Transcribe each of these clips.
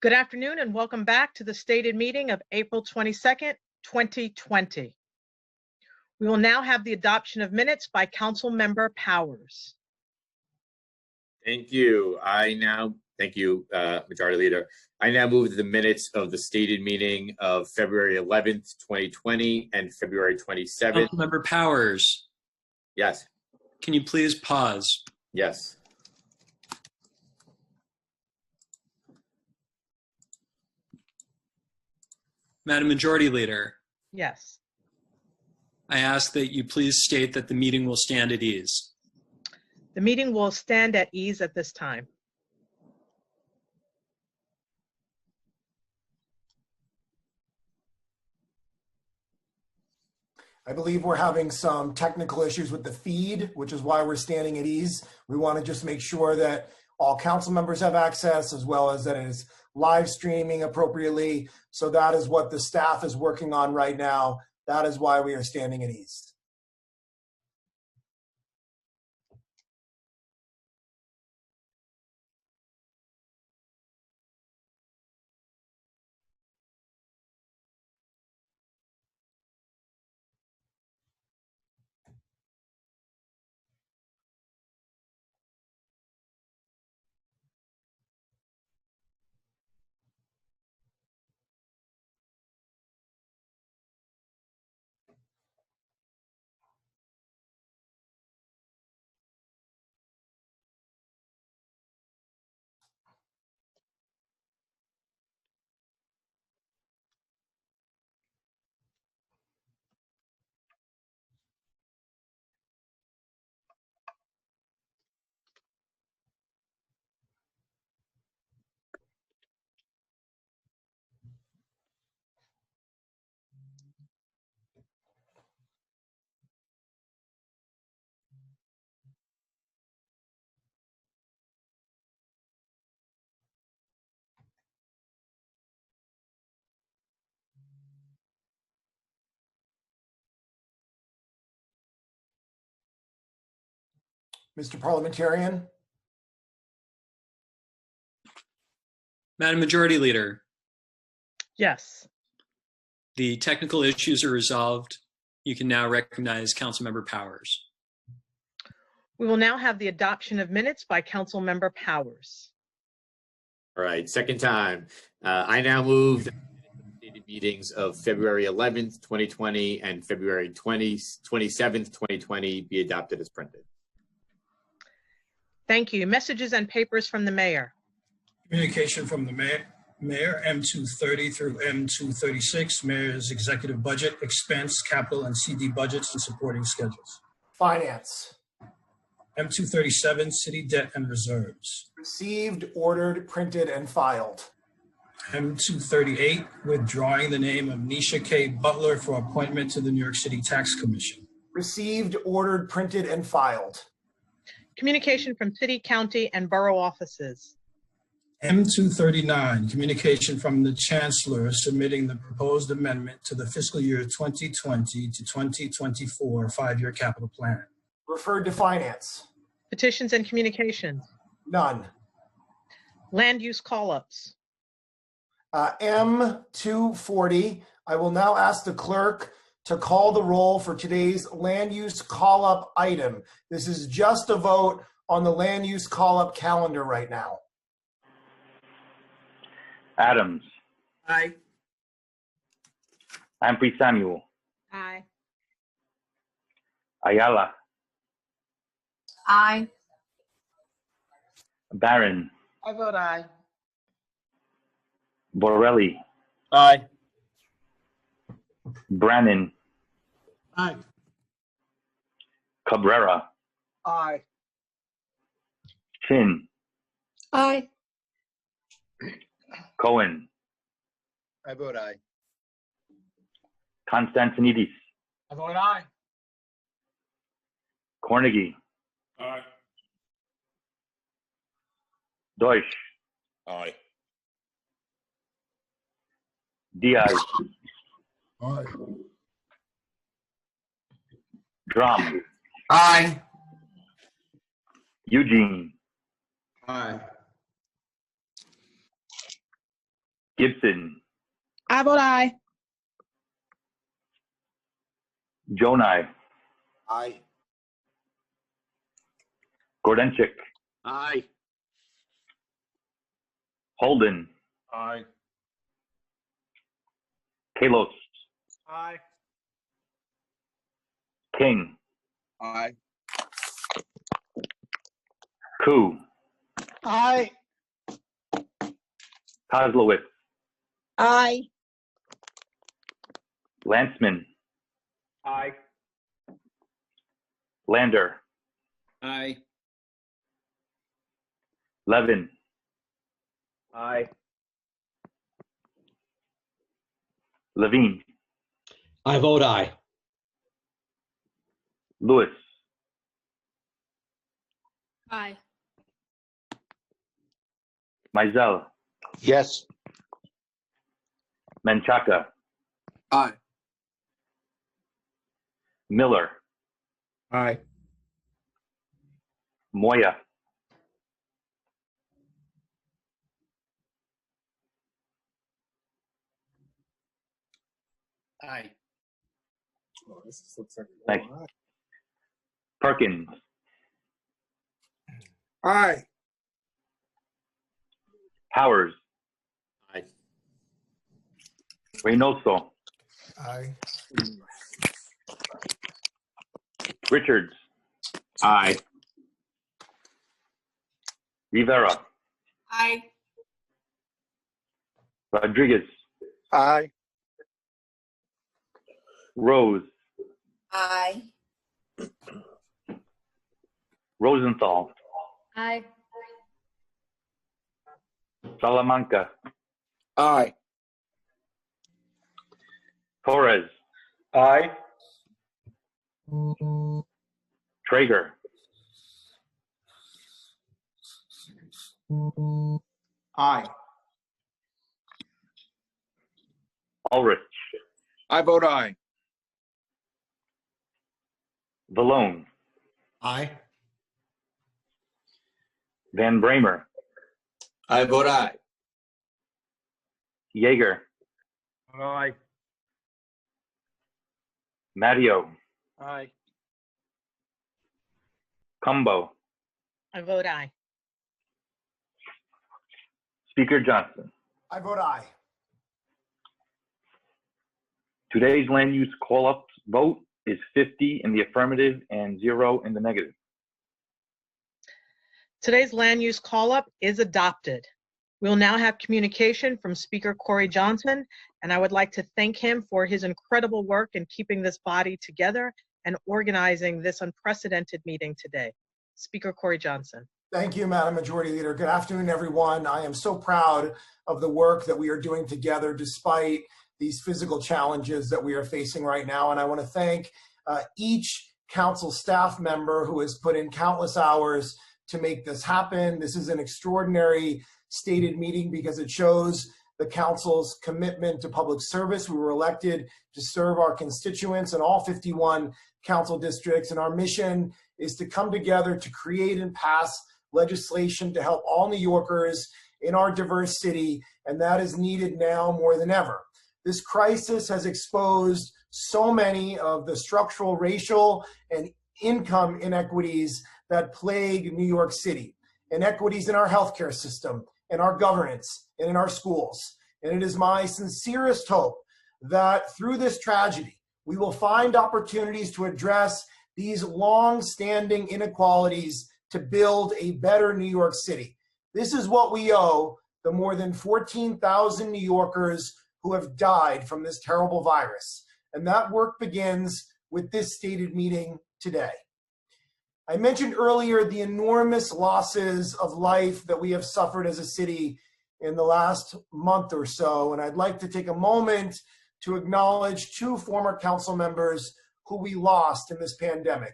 Good afternoon and welcome back to the stated meeting of April 22nd, 2020. We will now have the adoption of minutes by Council Member Powers. Thank you. Thank you, Majority Leader. I now move the minutes of the stated meeting of February 11th, 2020 and February 27th. Member Powers. Yes. Can you please pause? Yes. Madam Majority Leader. Yes. I ask that you please state that the meeting will stand at ease. The meeting will stand at ease at this time. I believe we're having some technical issues with the feed, which is why we're standing at ease. We want to just make sure that all council members have access, as well as that it is live streaming appropriately. So that is what the staff is working on right now. That is why we are standing at ease. Mr. Parliamentarian. Madam Majority Leader. Yes. The technical issues are resolved. You can now recognize Councilmember Powers. We will now have the adoption of minutes by Council Member Powers. All right, second time. I now move the stated meetings of February 11th, 2020 and February 27th, 2020 be adopted as printed. Thank you. Messages and papers from the mayor. Communication from the mayor, M230 through M236, mayor's executive budget, expense, capital, and CD budgets and supporting schedules. Finance. M237, city debt and reserves. Received, ordered, printed, and filed. M238, withdrawing the name of Nisha K. Butler for appointment to the New York City Tax Commission. Received, ordered, printed, and filed. Communication from city, county, and borough offices. M239, communication from the Chancellor submitting the proposed amendment to the fiscal year 2020 to 2024 five-year capital plan. Referred to finance. Petitions and communications. None. Land use call-ups. M240, I will now ask the clerk to call the roll for today's land use call-up item. This is just a vote on the land use call-up calendar right now. Adams. Aye. Ampry Samuel. Aye. Ayala. Aye. Barron. I vote aye. Borelli. Aye. Brannan. Aye. Cabrera. Aye. Chin. Aye. Cohen. I vote aye. Constantinidis. I vote aye. Cornegie. Aye. Deutsch. Aye. Diaz. Aye. Drum. Aye. Eugene. Aye. Gibson, I vote aye. Jonai, Aye. Gordenchik, Aye. Holden, Aye. Kalos, Aye. King, Aye. Koo, Aye. Kozlowitz, Aye. Lanceman, Aye. Lander, Aye. Levin, Aye. Levine, I vote aye. Lewis, Aye. Mizell, Yes. Menchaca, Aye. Miller, Aye. Moya, Aye. Thanks. Perkins, Aye. Powers, Aye. Reynoso, Aye. Richards, Aye. Rivera, Aye. Rodriguez, Aye. Rose, Aye. Rosenthal, Aye. Salamanca, Aye. Torres, Aye. Traeger, Aye. Ulrich, I vote aye. Vallone, Aye. Van Bramer, I vote aye. Jaeger, Aye. Matteo, Aye. Cumbo, I vote aye. Speaker Johnson. I vote aye. Today's land use call-up vote is 50 in the affirmative and 0 in the negative. Today's land use call-up is adopted. We'll now have communication from Speaker Corey Johnson, and I would like to thank him for his incredible work in keeping this body together and organizing this unprecedented meeting today. Speaker Corey Johnson. Thank you, Madam Majority Leader. Good afternoon, everyone. I am so proud of the work that we are doing together despite these physical challenges that we are facing right now. And I want to thank each council staff member who has put in countless hours to make this happen. This is an extraordinary stated meeting because it shows the council's commitment to public service. We were elected to serve our constituents in all 51 council districts, and our mission is to come together to create and pass legislation to help all New Yorkers in our diverse city, and that is needed now more than ever. This crisis has exposed so many of the structural, racial, and income inequities that plague New York City, inequities in our healthcare system, in our governance, and in our schools. And it is my sincerest hope that through this tragedy, we will find opportunities to address these long-standing inequalities to build a better New York City. This is what we owe the more than 14,000 New Yorkers who have died from this terrible virus. And that work begins with this stated meeting today. I mentioned earlier the enormous losses of life that we have suffered as a city in the last month or so, and I'd like to take a moment to acknowledge two former council members who we lost in this pandemic.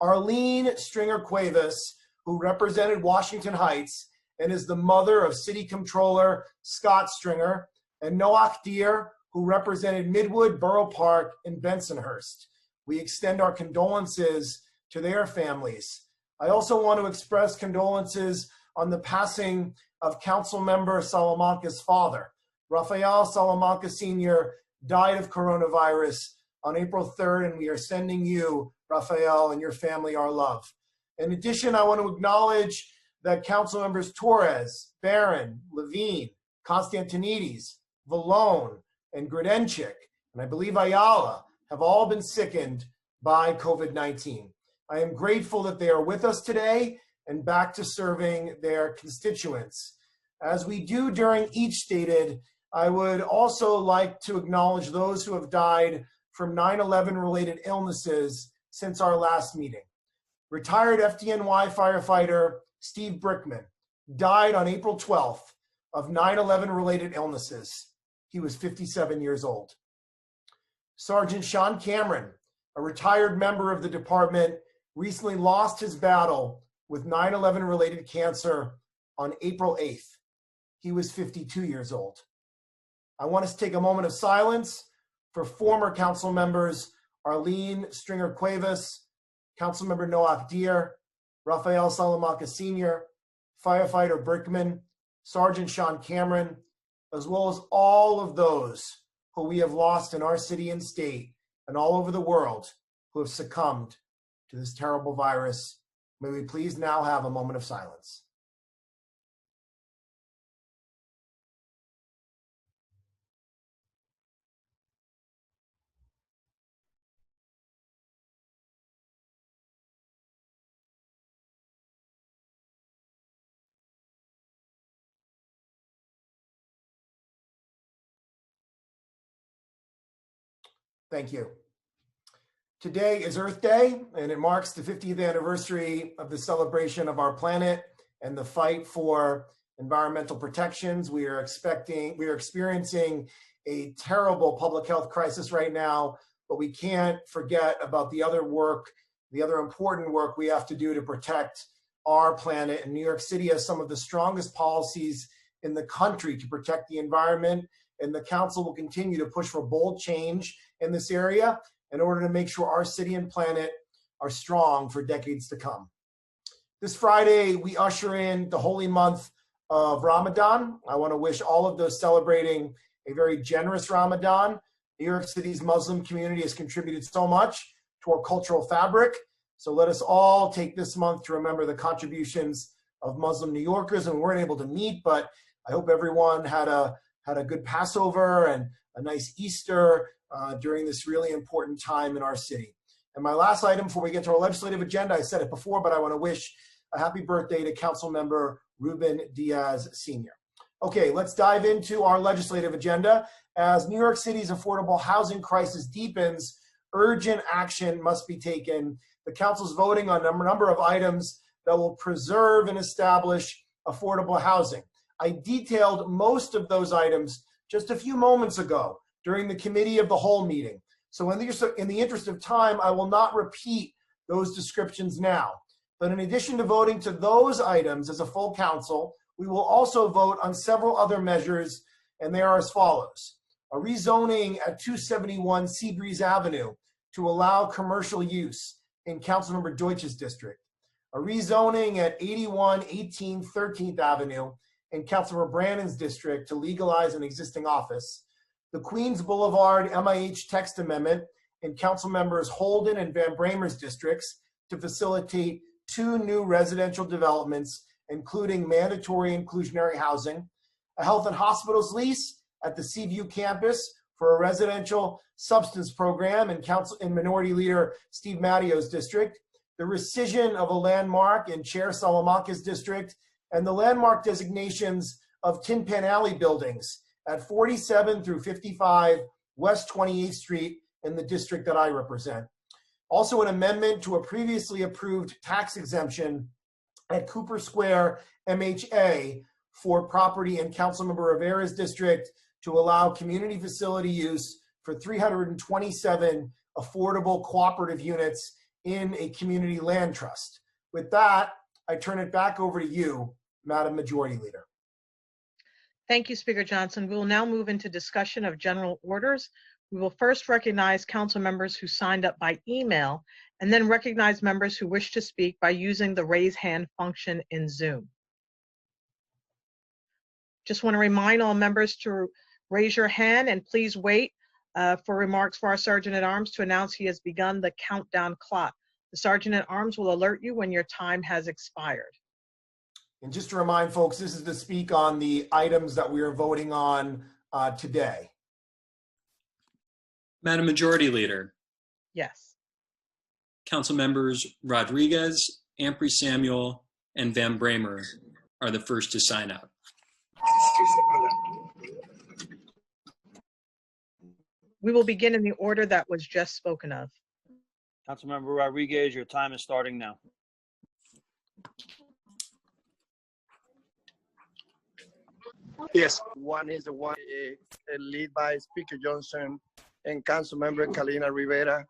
Arlene Stringer-Cuevas, who represented Washington Heights and is the mother of City Comptroller Scott Stringer, and Noach Deer, who represented Midwood Borough Park in Bensonhurst. We extend our condolences to their families. I also want to express condolences on the passing of Councilmember Salamanca's father, Rafael Salamanca Sr. died of coronavirus on April 3rd, and we are sending you, Rafael, and your family our love. In addition, I want to acknowledge that council members Torres, Barron, Levine, Constantinides, Vallone, and Grodenchik, and I believe Ayala, have all been sickened by COVID-19. I am grateful that they are with us today and back to serving their constituents. As we do during each stated, I would also like to acknowledge those who have died from 9/11 related illnesses since our last meeting. Retired FDNY firefighter Steve Brickman died on April 12th of 9/11 related illnesses. He was 57 years old. Sergeant Sean Cameron, a retired member of the department, recently lost his battle with 9/11 related cancer on April 8th. He was 52 years old. I want us to take a moment of silence for former council members Arlene Stringer Cuevas, Councilmember Noach Deer, Rafael Salamanca Sr., Firefighter Brickman, Sergeant Sean Cameron, as well as all of those who we have lost in our city and state and all over the world who have succumbed to this terrible virus. May we please now have a moment of silence. Thank you. Today is Earth Day, and it marks the 50th anniversary of the celebration of our planet and the fight for environmental protections. We are experiencing a terrible public health crisis right now, but we can't forget about the other work, the other important work we have to do to protect our planet. And New York City has some of the strongest policies in the country to protect the environment, and the council will continue to push for bold change in this area in order to make sure our city and planet are strong for decades to come. This Friday, we usher in the holy month of Ramadan. I want to wish all of those celebrating a very generous Ramadan. New York City's Muslim community has contributed so much to our cultural fabric. So let us all take this month to remember the contributions of Muslim New Yorkers. And we weren't able to meet, but I hope everyone had a good Passover and a nice Easter during this really important time in our city. And my last item before we get to our legislative agenda, I said it before, but I want to wish a happy birthday to Council Member Ruben Diaz Sr. Okay, let's dive into our legislative agenda. As New York City's affordable housing crisis deepens, urgent action must be taken. The council's voting on a number of items that will preserve and establish affordable housing. I detailed most of those items just a few moments ago during the committee of the whole meeting. So in the interest of time, I will not repeat those descriptions now. But in addition to voting to those items as a full council, we will also vote on several other measures, and they are as follows. A rezoning at 271 Seabreeze Avenue to allow commercial use in Councilmember Deutsch's district. A rezoning at 8118 13th Avenue in Councilmember Brannon's district to legalize an existing office. The Queens Boulevard MIH text amendment in Councilmembers Holden and Van Bramer's districts to facilitate 2 new residential developments, including mandatory inclusionary housing. A health and hospitals lease at the Seaview campus for a residential substance program in Minority Leader Steve Mattio's district. The rescission of a landmark in Chair Salamanca's district, and the landmark designations of Tin Pan Alley buildings at 47 through 55 West 28th Street in the district that I represent. Also an amendment to a previously approved tax exemption at Cooper Square MHA for property in Councilmember Rivera's district to allow community facility use for 327 affordable cooperative units in a community land trust. With that, I turn it back over to you, Madam Majority Leader. Thank you, Speaker Johnson. We will now move into discussion of general orders. We will first recognize council members who signed up by email, and then recognize members who wish to speak by using the raise hand function in Zoom. Just want to remind all members to Raise your hand and please wait for remarks for our Sergeant at Arms to announce he has begun the countdown clock. The Sergeant at Arms will alert you when your time has expired. And just to remind folks, this is to speak on the items that we are voting on today. Madam Majority Leader, Yes. Council members Rodriguez, Ampry Samuel, and Van Bramer are the first to sign up. We will begin in the order that was just spoken of. Councilmember Rodriguez, your time is starting now. Yes, one is the one led by Speaker Johnson and Councilmember Kalina Rivera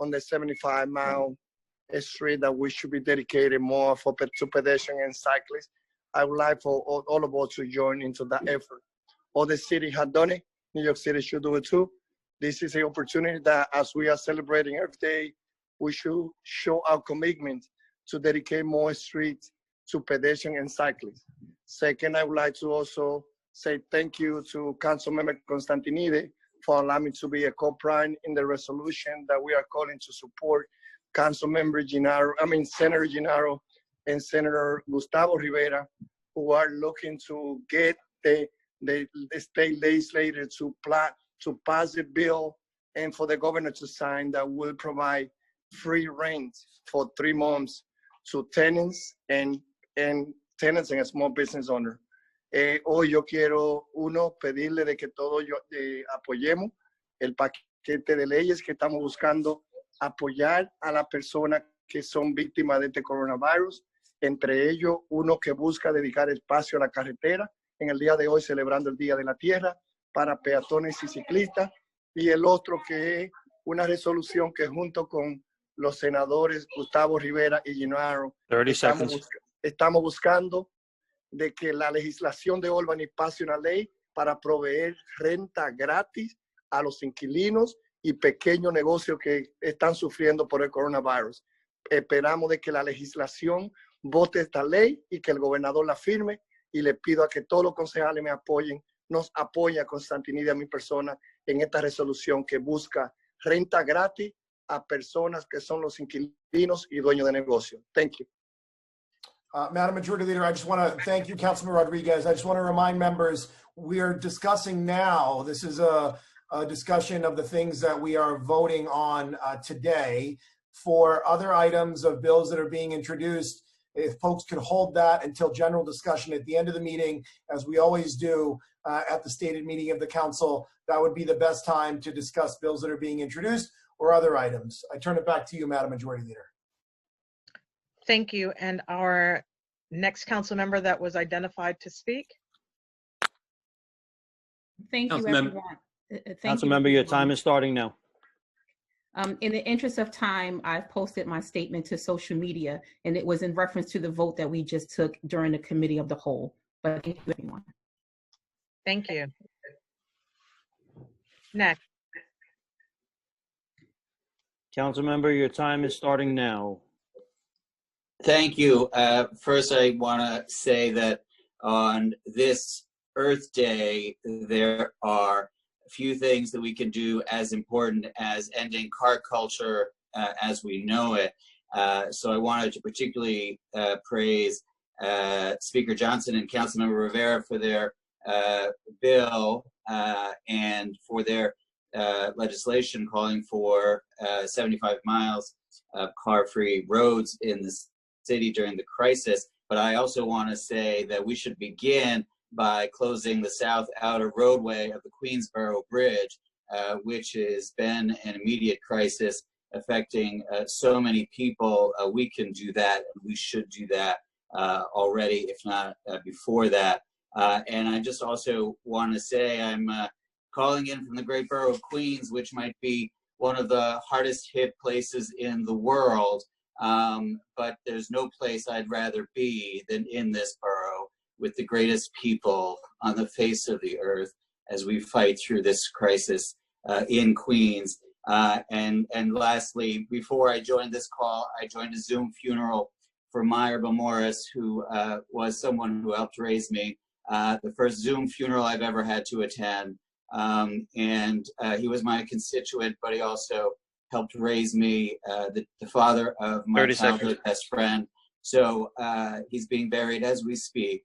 on the 75-mile street that we should be dedicated more to pedestrians and cyclists. I would like for all of us to join into that effort. Other cities have done it. New York City should do it too. This is an opportunity that as we are celebrating Earth Day, we should show our commitment to dedicate more streets to pedestrians and cyclists. Second, I would like to also say thank you to Councilmember Constantinide for allowing me to be a co-prime in the resolution that we are calling to support Senator Gennaro and Senator Gustavo Rivera, who are looking to get the state legislature to pass a bill and for the governor to sign that will provide free rent for 3 months to tenants and small business owners. Hoy yo quiero, pedirle de que todos apoyemos el paquete de leyes que estamos buscando apoyar a las personas que son víctimas de este coronavirus, entre ellos uno que busca dedicar espacio a la carretera, en el día de hoy celebrando el Día de la Tierra, para peatones y ciclistas, y el otro que es una resolución que junto con los senadores Gustavo Rivera y Gennaro estamos buscando de que la legislación de Albany pase una ley para proveer renta gratis a los inquilinos y pequeños negocios que están sufriendo por el coronavirus. Esperamos de que la legislación vote esta ley y que el gobernador la firme, y le pido a que todos los concejales me apoyen, nos apoyen a Constantinide y a mi persona en esta resolución que busca renta gratis a personas que son los inquilinos y dueños de negocios. Thank you. Madam Majority Leader, I just want to thank you, Councilman Rodriguez. I just want to remind members, we are discussing now, this is a discussion of the things that we are voting on today. For other items of bills that are being introduced, if folks could hold that until general discussion at the end of the meeting, as we always do at the stated meeting of the council, that would be the best time to discuss bills that are being introduced or other items. I turn it back to you, Madam Majority Leader. Thank you. And our next council member that was identified to speak. Thank you, everyone. Councilmember, your time is starting now. In the interest of time, I've posted my statement to social media, and it was in reference to the vote that we just took during the committee of the whole. But thank you, everyone. Thank you. Next. Councilmember, your time is starting now. Thank you. First, I want to say that on this Earth Day, there are a few things that we can do as important as ending car culture as we know it. So I wanted to particularly praise Speaker Johnson and Councilmember Rivera for their bill and for their legislation calling for 75 miles of car-free roads in the city during the crisis. But I also want to say that we should begin by closing the south outer roadway of the Queensboro Bridge, which has been an immediate crisis affecting so many people. We can do that, and we should do that already, if not before that. And I just also want to say I'm calling in from the great borough of Queens, which might be one of the hardest hit places in the world. But there's no place I'd rather be than in this borough with the greatest people on the face of the earth as we fight through this crisis in Queens. And lastly, before I joined this call, I joined a Zoom funeral for Myra Morris, who was someone who helped raise me. The first Zoom funeral I've ever had to attend. And he was my constituent, but he also helped raise me, the father of my 30 childhood seconds. best friend. So he's being buried as we speak.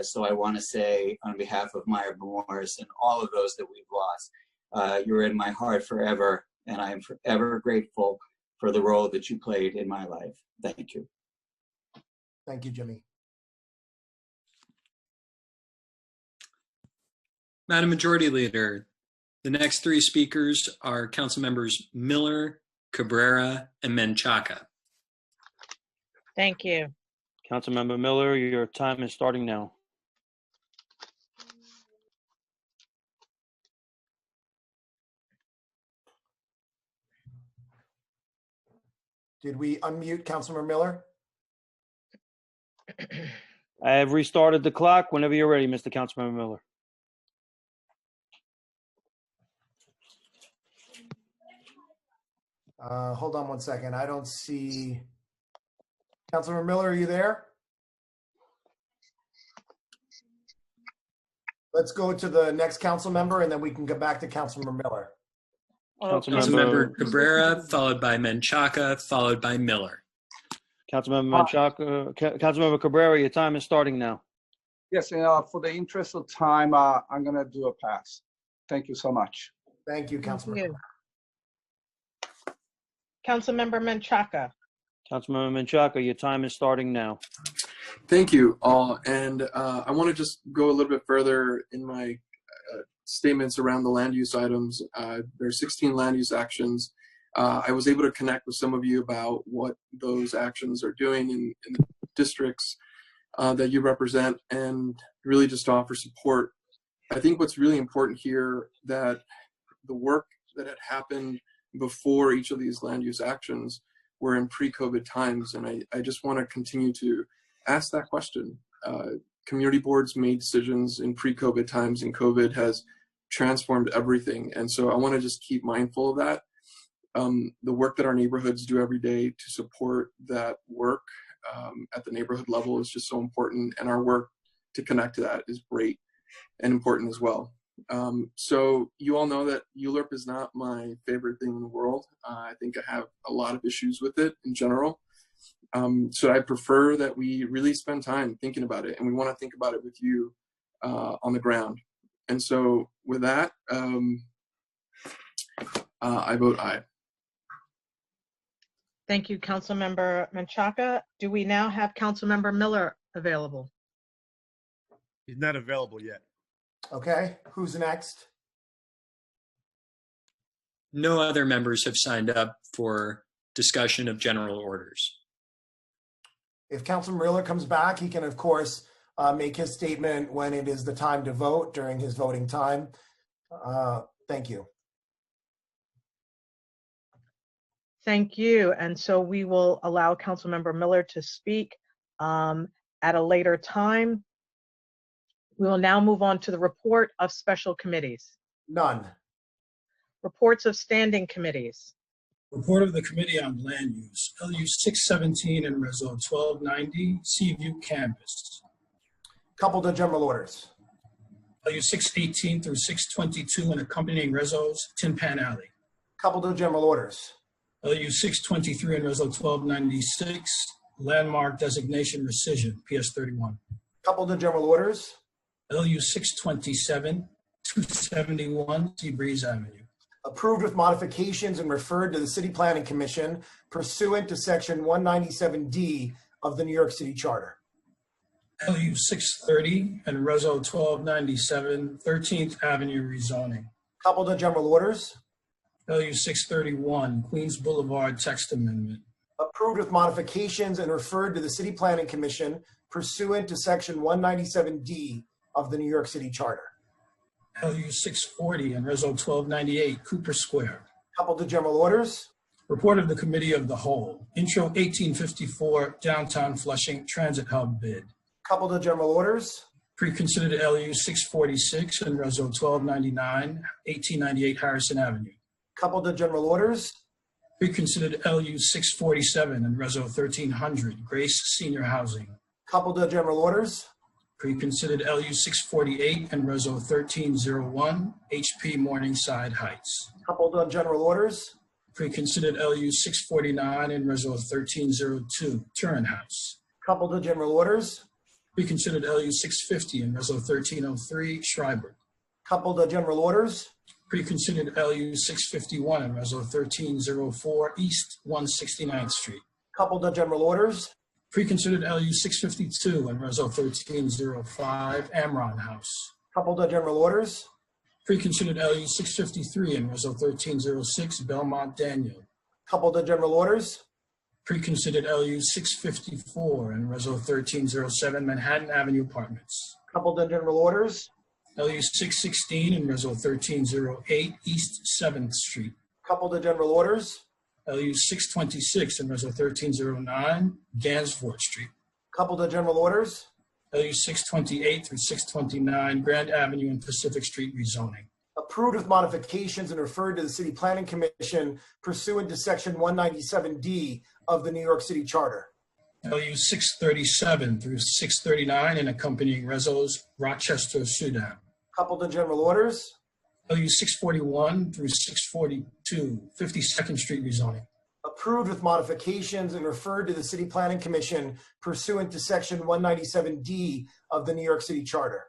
So I want to say on behalf of Meyer Morris and all of those that we've lost, you're in my heart forever, and I am forever grateful for the role that you played in my life. Thank you. Thank you, Jimmy. Madam Majority Leader, the next three speakers are Council Members Miller, Cabrera, and Menchaca. Thank you. Councilmember Miller, your time is starting now. Did we unmute Councilmember Miller? I have restarted the clock whenever you're ready, Mr. Councilmember Miller. Hold on one second. I don't see. Councilmember Miller, are you there? Let's go to the next council member and then we can go back to Councilmember Miller. Councilmember Cabrera, followed by Menchaca, followed by Miller. Councilmember Menchaca, Councilmember Cabrera, your time is starting now. Yes, and for the interest of time, I'm going to do a pass. Thank you so much. Thank you, Councilmember. Councilmember Menchaca. Councilmember Menchaca, your time is starting now. Thank you all. And I want to just go a little bit further in my statements around the land use items. There are 16 land use actions. I was able to connect with some of you about what those actions are doing in the districts that you represent, and really just to offer support. I think what's really important here, that the work that had happened before each of these land use actions were in pre-COVID times, and I just want to continue to ask that question. Community boards made decisions in pre-COVID times, and COVID has transformed everything, and so I want to just keep mindful of that. The work that our neighborhoods do every day to support that work at the neighborhood level is just so important, and our work to connect to that is great and important as well. So you all know that ULURP is not my favorite thing in the world. I think I have a lot of issues with it in general. So I prefer that we really spend time thinking about it, and we want to think about it with you on the ground. And so with that, I vote aye. Thank you, Councilmember Menchaca. Do we now have Councilmember Miller available? He's not available yet. Okay, who's next? No other members have signed up for discussion of general orders. If Councilmember Miller comes back, he can, of course, make his statement when it is the time to vote during his voting time. Thank you. Thank you. And so we will allow Councilmember Miller to speak at a later time. We will now move on to the report of special committees. None. Reports of standing committees. Report of the Committee on Land Use, LU 617 and Reso 1290, Seaview Campus. Coupled to general orders. LU 618 through 622 and accompanying Resos, Tin Pan Alley. Coupled to general orders. LU 623 and Reso 1296, Landmark Designation Rescission, PS 31. Coupled to general orders. LU 627, 271, Seabreeze Avenue. Approved with modifications and referred to the City Planning Commission pursuant to Section 197D of the New York City Charter. LU 630 and Reso 1297, 13th Avenue rezoning. Coupled to general orders. LU 631, Queens Boulevard text amendment. Approved with modifications and referred to the City Planning Commission pursuant to Section 197D of the New York City Charter. LU 640 and Reso 1298, Cooper Square. Coupled to general orders. Report of the Committee of the Whole. Intro 1854, Downtown Flushing Transit Hub bid. Coupled to general orders. Pre-considered LU 646 and Reso 1299, 1898 Harrison Avenue. Coupled to general orders. Pre-considered LU 647 and Reso 1300, Grace Senior Housing. Coupled to general orders. Pre-considered LU 648 and Reso 1301, HP Morningside Heights. Coupled on general orders. Pre-considered LU 649 and Reso 1302, Turin House. Coupled on general orders. Pre-considered LU 650 and Reso 1303, Schreiber. Coupled on general orders. Pre-considered LU 651 and Reso 1304, East 169th Street. Coupled on general orders. Pre-considered LU 652 and Reso 1305, Amron House. Coupled on general orders. Pre-considered LU 653 and Reso 1306, Belmont Daniel. Coupled on general orders. Pre-considered LU 654 and Reso 1307, Manhattan Avenue Apartments. Coupled on general orders. LU 616 and Reso 1308, East 7th Street. Coupled on general orders. LU 626 and Reso 1309, Gansevoort Street. Coupled on general orders. LU 628 through 629, Grand Avenue and Pacific Street rezoning. Approved with modifications and referred to the City Planning Commission pursuant to Section 197D of the New York City Charter. LU 637 through 639 and accompanying resos, Rochester, Sudan. Coupled on general orders. LU 641 through 642, 52nd Street rezoning. Approved with modifications and referred to the City Planning Commission pursuant to Section 197D of the New York City Charter.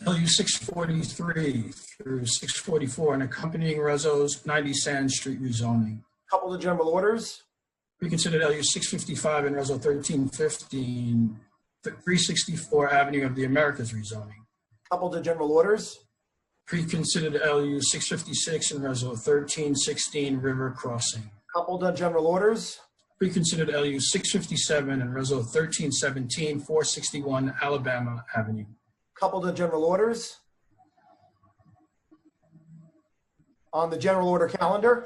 LU 643 through 644 and accompanying resos, 90 Sand Street rezoning. Coupled on general orders. Reconsidered LU 655 and Reso 1315, 364 Avenue of the Americas rezoning. Coupled to general orders. Pre-considered LU 656 and Reso 1316 River Crossing. Coupled on general orders. Pre-considered LU 657 and Reso 1317 461 Alabama Avenue. Coupled on general orders. On the general order calendar.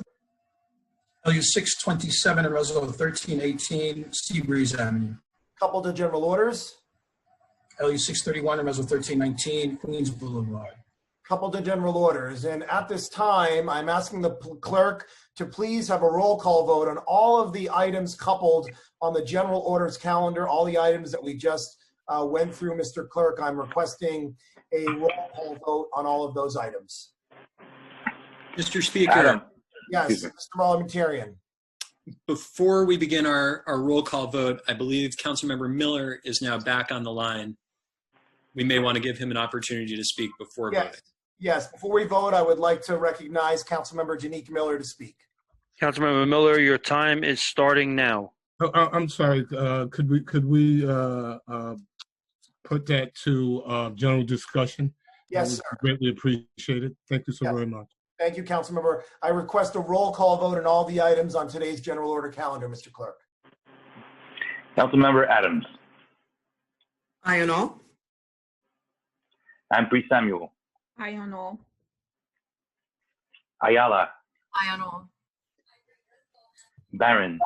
LU 627 and Reso 1318 Seabreeze Avenue. Coupled to general orders. LU 631 and Reso 1319 Queens Boulevard. Coupled to general orders. And at this time, I'm asking the clerk to please have a roll call vote on all of the items coupled on the general orders calendar, all the items that we just went through, Mr. Clerk. I'm requesting a roll call vote on all of those items. Mr. Speaker. Adam. Yes, Mr. Parliamentarian. Before we begin our roll call vote, I believe Councilmember Miller is now back on the line. We may want to give him an opportunity to speak before voting. Yes, before we vote, I would like to recognize Councilmember Janique Miller to speak. Councilmember Miller, your time is starting now. Oh, I'm sorry. Could we put that to general discussion? Yes, sir. Greatly appreciated. Thank you so very much. Thank you, Councilmember. I request a roll call vote on all the items on today's general order calendar, Mr. Clerk. Councilmember Adams. Aye on all. Ampry Samuel. Aye on all. Ayala. Aye on all. Barron.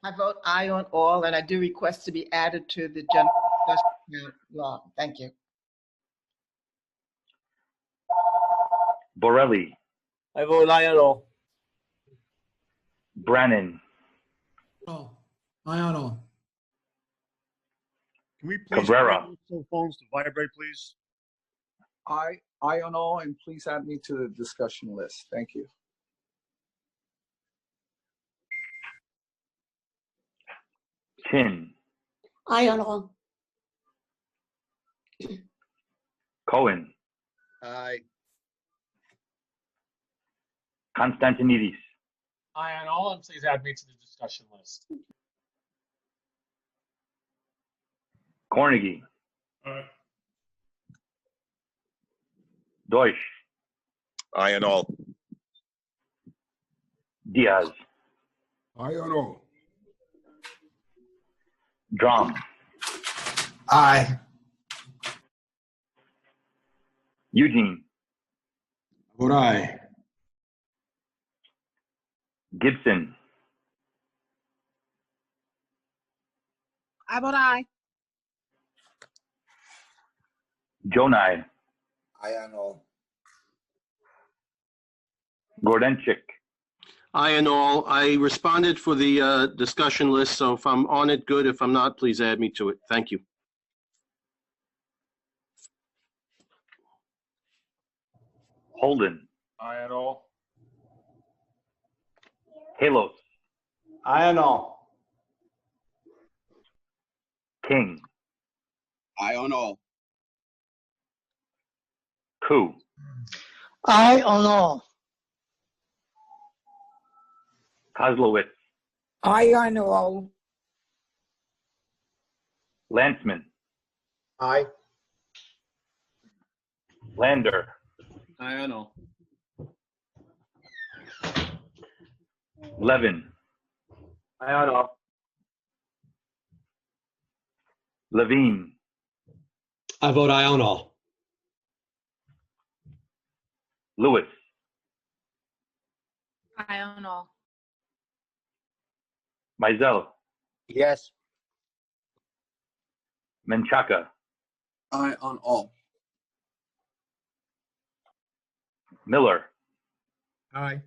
I vote aye on all, and I do request to be added to the general discussion law. Thank you. Borelli. I vote aye on all. Brannan. Oh, aye on all. Can we please Cabrera. cell phones to vibrate, please? Aye on all, and please add me to the discussion list. Thank you. Chin. Aye on all. Cohen. Aye. Constantinidis. Aye on all, and please add me to the discussion list. Cornegie. Aye. Deutsch. Aye on all. Diaz. Aye on all. Drum. Aye. Eugene. Vote aye. Gibson. I vote aye. Jonai. Aye on all. Gordenchik. Aye on all. I responded for the discussion list, so if I'm on it, good. If I'm not, please add me to it. Thank you. Holden, Aye on all. Kalos, Aye on all. King, Aye on all. Koo, Aye on all. Kozlowitz, Aye on all. Lanceman, Aye. Lander, Aye on all. Levin, Aye on all. Levine, I vote aye on all. Lewis, Aye on all. Mizell, Yes. Menchaca, Aye on all. Miller, Aye.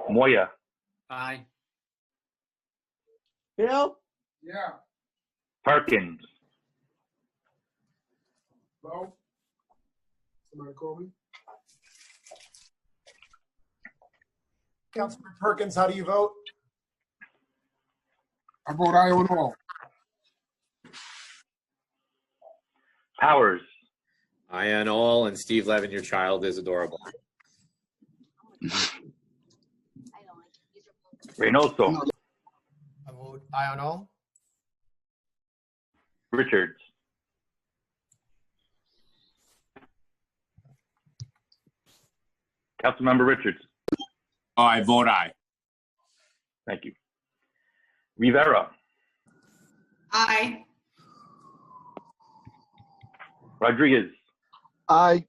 Moya, Aye. Bill? Yeah. Perkins, Bo? Somebody call me? Councilman Perkins, how do you vote? I vote aye on all. Powers, Aye on all, and Steve Levin, your child is adorable. Reynoso, I vote aye on all. Richards, Councilmember Richards. I vote aye. Thank you. Rivera, Aye. Rodriguez, Aye.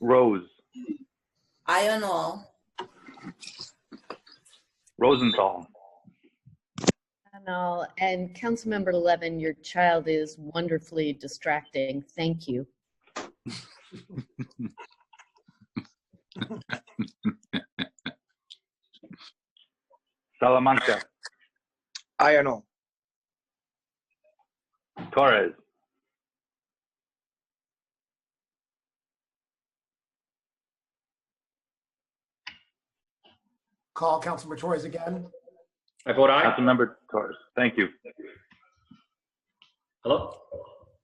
Rose, Aye on all. Rosenthal, And all. And Councilmember Levin, your child is wonderfully distracting. Thank you. Salamanca, Aye on all. Torres, Call Councilmember Torres again. I vote aye. Councilmember Torres. Thank you. Hello?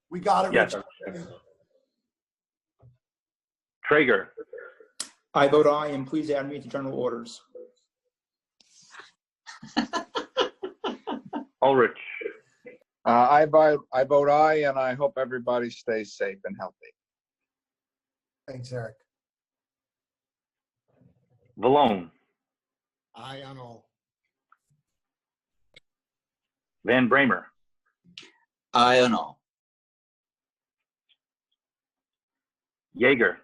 We got it, Yes. Richard. Traeger, I vote aye, and please add me to general orders. Ulrich, I vote aye, and I hope everybody stays safe and healthy. Thanks, Eric. Vallone, Aye on all. Van Bramer, Aye on all. Yeager,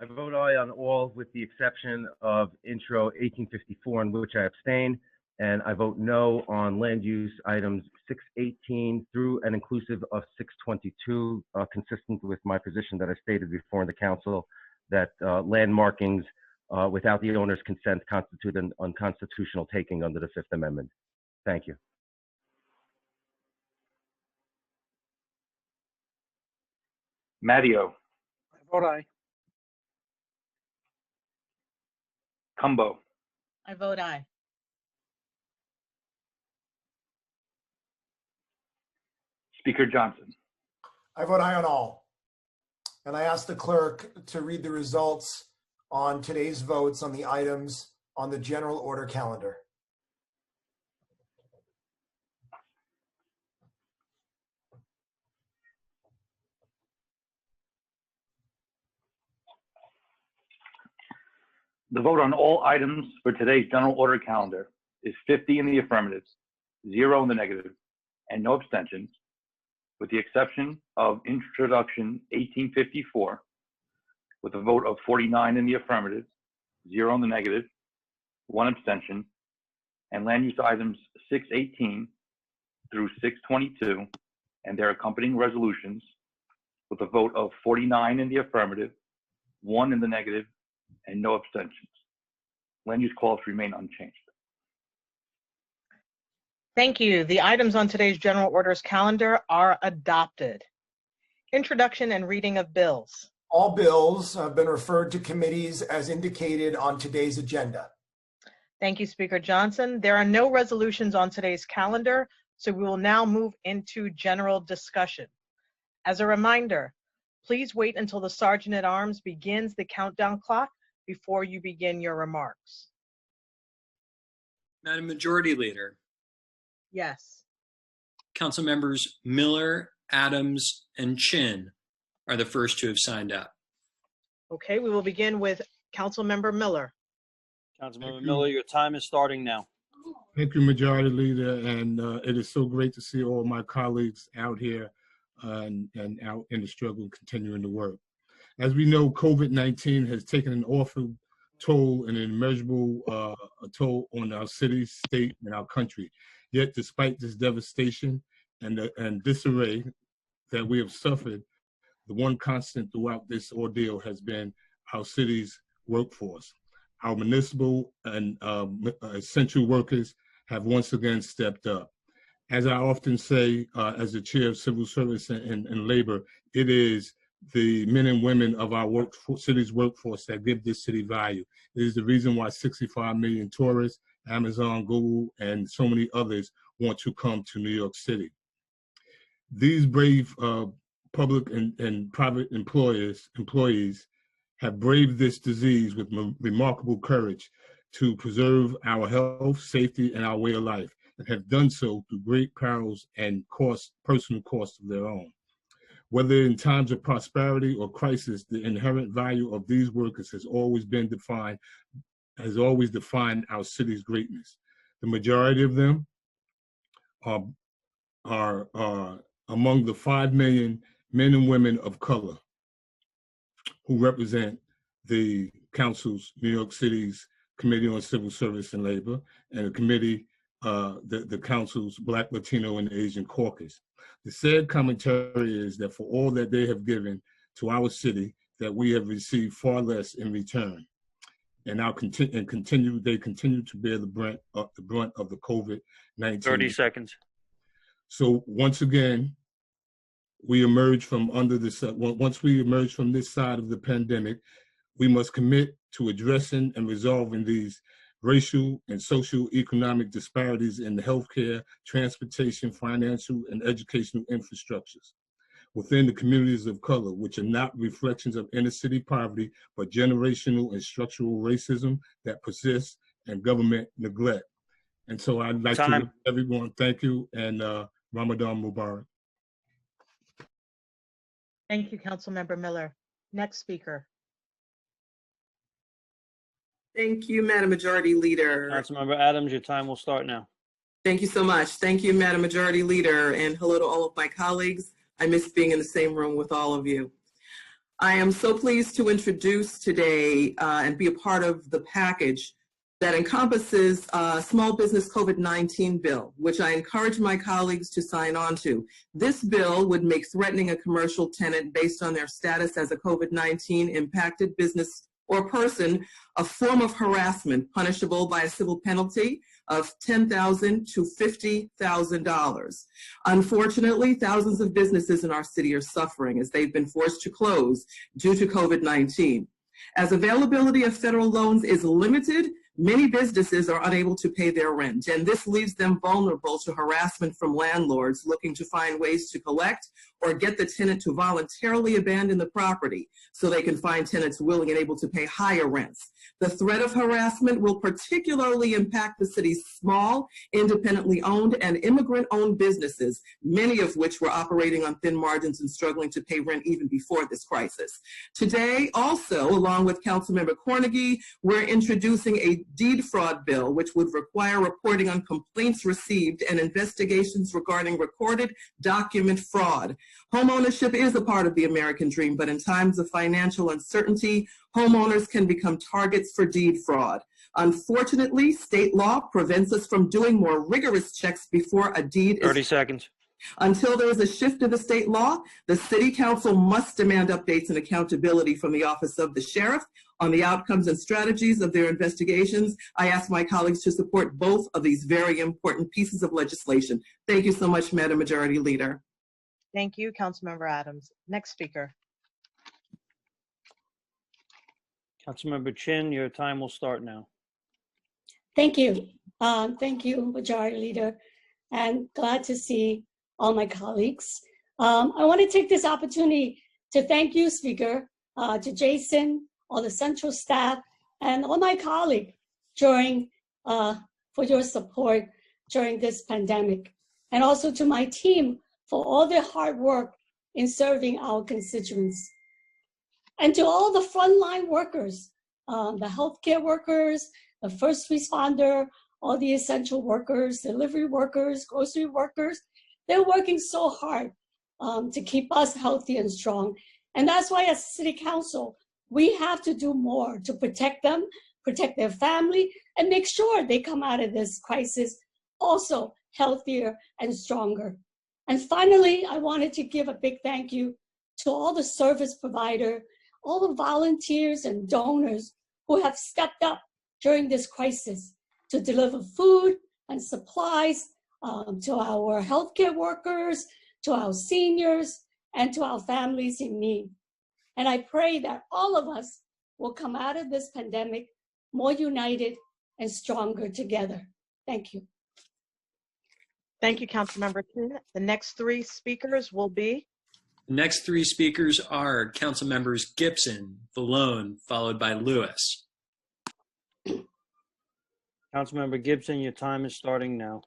I vote aye on all with the exception of intro 1854, in which I abstain, and I vote no on land use items 618 through and inclusive of 622, consistent with my position that I stated before in the council that land markings without the owner's consent constitute an unconstitutional taking under the Fifth Amendment. Thank you. Matteo, I vote aye. Cumbo, I vote aye. Speaker Johnson. I vote aye on all. And I ask the clerk to read the results on today's votes on the items on the general order calendar. The vote on all items for today's general order calendar is 50 in the affirmative, 0 in the negative, and no abstentions, with the exception of introduction 1854, with a vote of 49 in the affirmative, 0 in the negative, 1 abstention, and land use items 618 through 622 and their accompanying resolutions, with a vote of 49 in the affirmative, 1 in the negative, and no abstentions. Land use calls remain unchanged. Thank you. The items on today's general orders calendar are adopted. Introduction and reading of bills. All bills have been referred to committees as indicated on today's agenda. Thank you, Speaker Johnson. There are no resolutions on today's calendar, so we will now move into general discussion. As a reminder, please wait until the Sergeant at Arms begins the countdown clock before you begin your remarks. Madam Majority Leader, Yes. Council members Miller, Adams, and Chin are the first to have signed up. Okay, we will begin with Councilmember Miller. Councilmember Miller, your time is starting now. Thank you, Majority Leader, and it is so great to see all my colleagues out here and out in the struggle, continuing to work. As we know, COVID-19 has taken an awful toll and an immeasurable toll on our city, state, and our country. Yet, despite this devastation and disarray that we have suffered, the one constant throughout this ordeal has been our city's workforce. Our municipal and essential workers have once again stepped up. As I often say, as the chair of civil service and labor, it is the men and women of our city's workforce that give this city value. It is the reason why 65 million tourists, Amazon, Google, and so many others want to come to New York City. These brave public and private employees have braved this disease with remarkable courage to preserve our health, safety, and our way of life, and have done so through great perils and personal costs of their own. Whether in times of prosperity or crisis, the inherent value of these workers has always defined our city's greatness. The majority of them are among the 5 million men and women of color who represent the council's, New York City's Committee on Civil Service and Labor, and the committee, the council's Black, Latino, and Asian caucus. The sad commentary is that for all that they have given to our city, that we have received far less in return. And they continue to bear the brunt of the COVID-19. 30 seconds. So once again, we emerge from once we emerge from this side of the pandemic, we must commit to addressing and resolving these racial and social economic disparities in the healthcare, transportation, financial, and educational infrastructures within the communities of color, which are not reflections of inner city poverty, but generational and structural racism that persists and government neglect. And so I'd like to wish everyone thank you and Ramadan Mubarak. Thank you, Councilmember Miller. Next speaker. Thank you, Madam Majority Leader. Councilmember Adams, your time will start now. Thank you so much. Thank you, Madam Majority Leader, and hello to all of my colleagues. I miss being in the same room with all of you. I am so pleased to introduce today and be a part of the package that encompasses a small business COVID-19 bill, which I encourage my colleagues to sign on to. This bill would make threatening a commercial tenant based on their status as a COVID-19 impacted business or person a form of harassment punishable by a civil penalty of $10,000 to $50,000. Unfortunately, thousands of businesses in our city are suffering as they've been forced to close due to COVID-19. As availability of federal loans is limited, many businesses are unable to pay their rent, and this leaves them vulnerable to harassment from landlords looking to find ways to collect or get the tenant to voluntarily abandon the property so they can find tenants willing and able to pay higher rents. The threat of harassment will particularly impact the city's small, independently owned and immigrant-owned businesses, many of which were operating on thin margins and struggling to pay rent even before this crisis. Today, also, along with Councilmember Cornegie, we're introducing a deed fraud bill, which would require reporting on complaints received and investigations regarding recorded document fraud. Homeownership is a part of the American dream, but in times of financial uncertainty, homeowners can become targets for deed fraud. Unfortunately, state law prevents us from doing more rigorous checks before a deed is 30 seconds. Until there is a shift in the state law, the City Council must demand updates and accountability from the Office of the Sheriff on the outcomes and strategies of their investigations. I ask my colleagues to support both of these very important pieces of legislation. Thank you so much, Madam Majority Leader. Thank you, Councilmember Adams. Next speaker. Councilmember Chin, your time will start now. Thank you. Thank you, Majority Leader, and glad to see all my colleagues. I want to take this opportunity to thank you, Speaker, to Jason, all the central staff, and all my colleagues for your support during this pandemic, and also to my team for all their hard work in serving our constituents. And to all the frontline workers, the healthcare workers, the first responder, all the essential workers, delivery workers, grocery workers, they're working so hard to keep us healthy and strong. And that's why as City Council, we have to do more to protect them, protect their family, and make sure they come out of this crisis also healthier and stronger. And finally, I wanted to give a big thank you to all the service providers, all the volunteers and donors who have stepped up during this crisis to deliver food and supplies to our healthcare workers, to our seniors, and to our families in need. And I pray that all of us will come out of this pandemic more united and stronger together. Thank you. Thank you, Councilmember Chin. The next three speakers will be. The next three speakers are Council Members Gibson, Vallone, followed by Lewis. Councilmember Gibson, your time is starting now.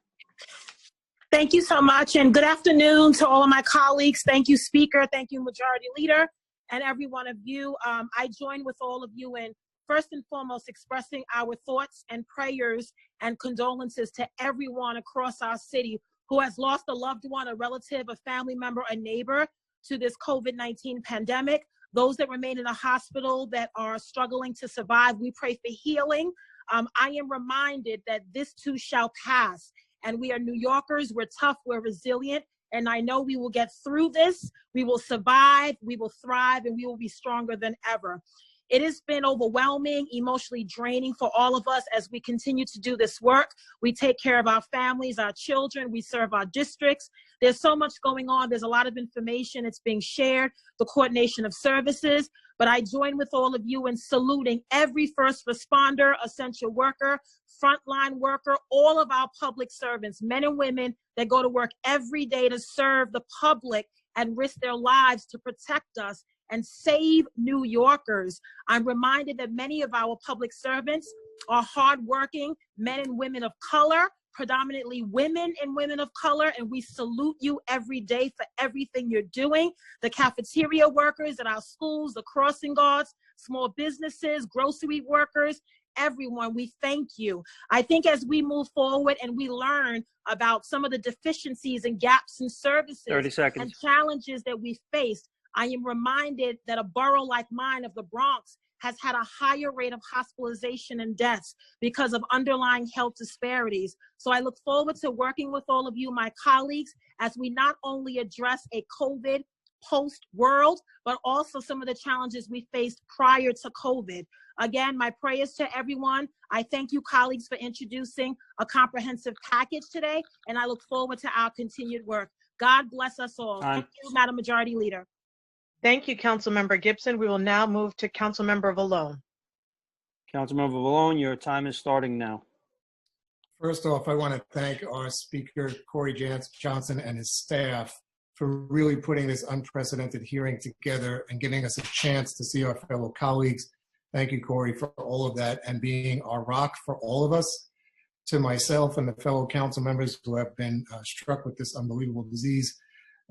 Thank you so much, and good afternoon to all of my colleagues. Thank you, Speaker. Thank you, Majority Leader, and every one of you. I join with all of you in first and foremost expressing our thoughts and prayers and condolences to everyone across our city who has lost a loved one, a relative, a family member, a neighbor to this COVID-19 pandemic. Those that remain in the hospital that are struggling to survive, we pray for healing. I am reminded that this too shall pass. And we are New Yorkers, we're tough, we're resilient, and I know we will get through this. We will survive, we will thrive, and we will be stronger than ever. It has been overwhelming, emotionally draining for all of us as we continue to do this work. We take care of our families, our children, we serve our districts. There's so much going on. There's a lot of information. It's being shared, the coordination of services. But I join with all of you in saluting every first responder, essential worker, frontline worker, all of our public servants, men and women that go to work every day to serve the public and risk their lives to protect us and save New Yorkers. I'm reminded that many of our public servants are hardworking men and women of color, predominantly women and women of color, and we salute you every day for everything you're doing. The cafeteria workers at our schools, the crossing guards, small businesses, grocery workers, everyone, we thank you. I think as we move forward and we learn about some of the deficiencies and gaps in services 30 seconds. and challenges that we faced, I am reminded that a borough like mine of the Bronx has had a higher rate of hospitalization and deaths because of underlying health disparities. So I look forward to working with all of you, my colleagues, as we not only address a COVID post world, but also some of the challenges we faced prior to COVID. Again, my prayers to everyone. I thank you, colleagues, for introducing a comprehensive package today, and I look forward to our continued work. God bless us all. Thank you, Madam Majority Leader. Thank you, Councilmember Gibson. We will now move to Councilmember Vallone. Councilmember Vallone, your time is starting now. First off, I want to thank our Speaker, Corey Johnson, and his staff for really putting this unprecedented hearing together and giving us a chance to see our fellow colleagues. Thank you, Corey, for all of that and being our rock for all of us. To myself and the fellow council members who have been struck with this unbelievable disease,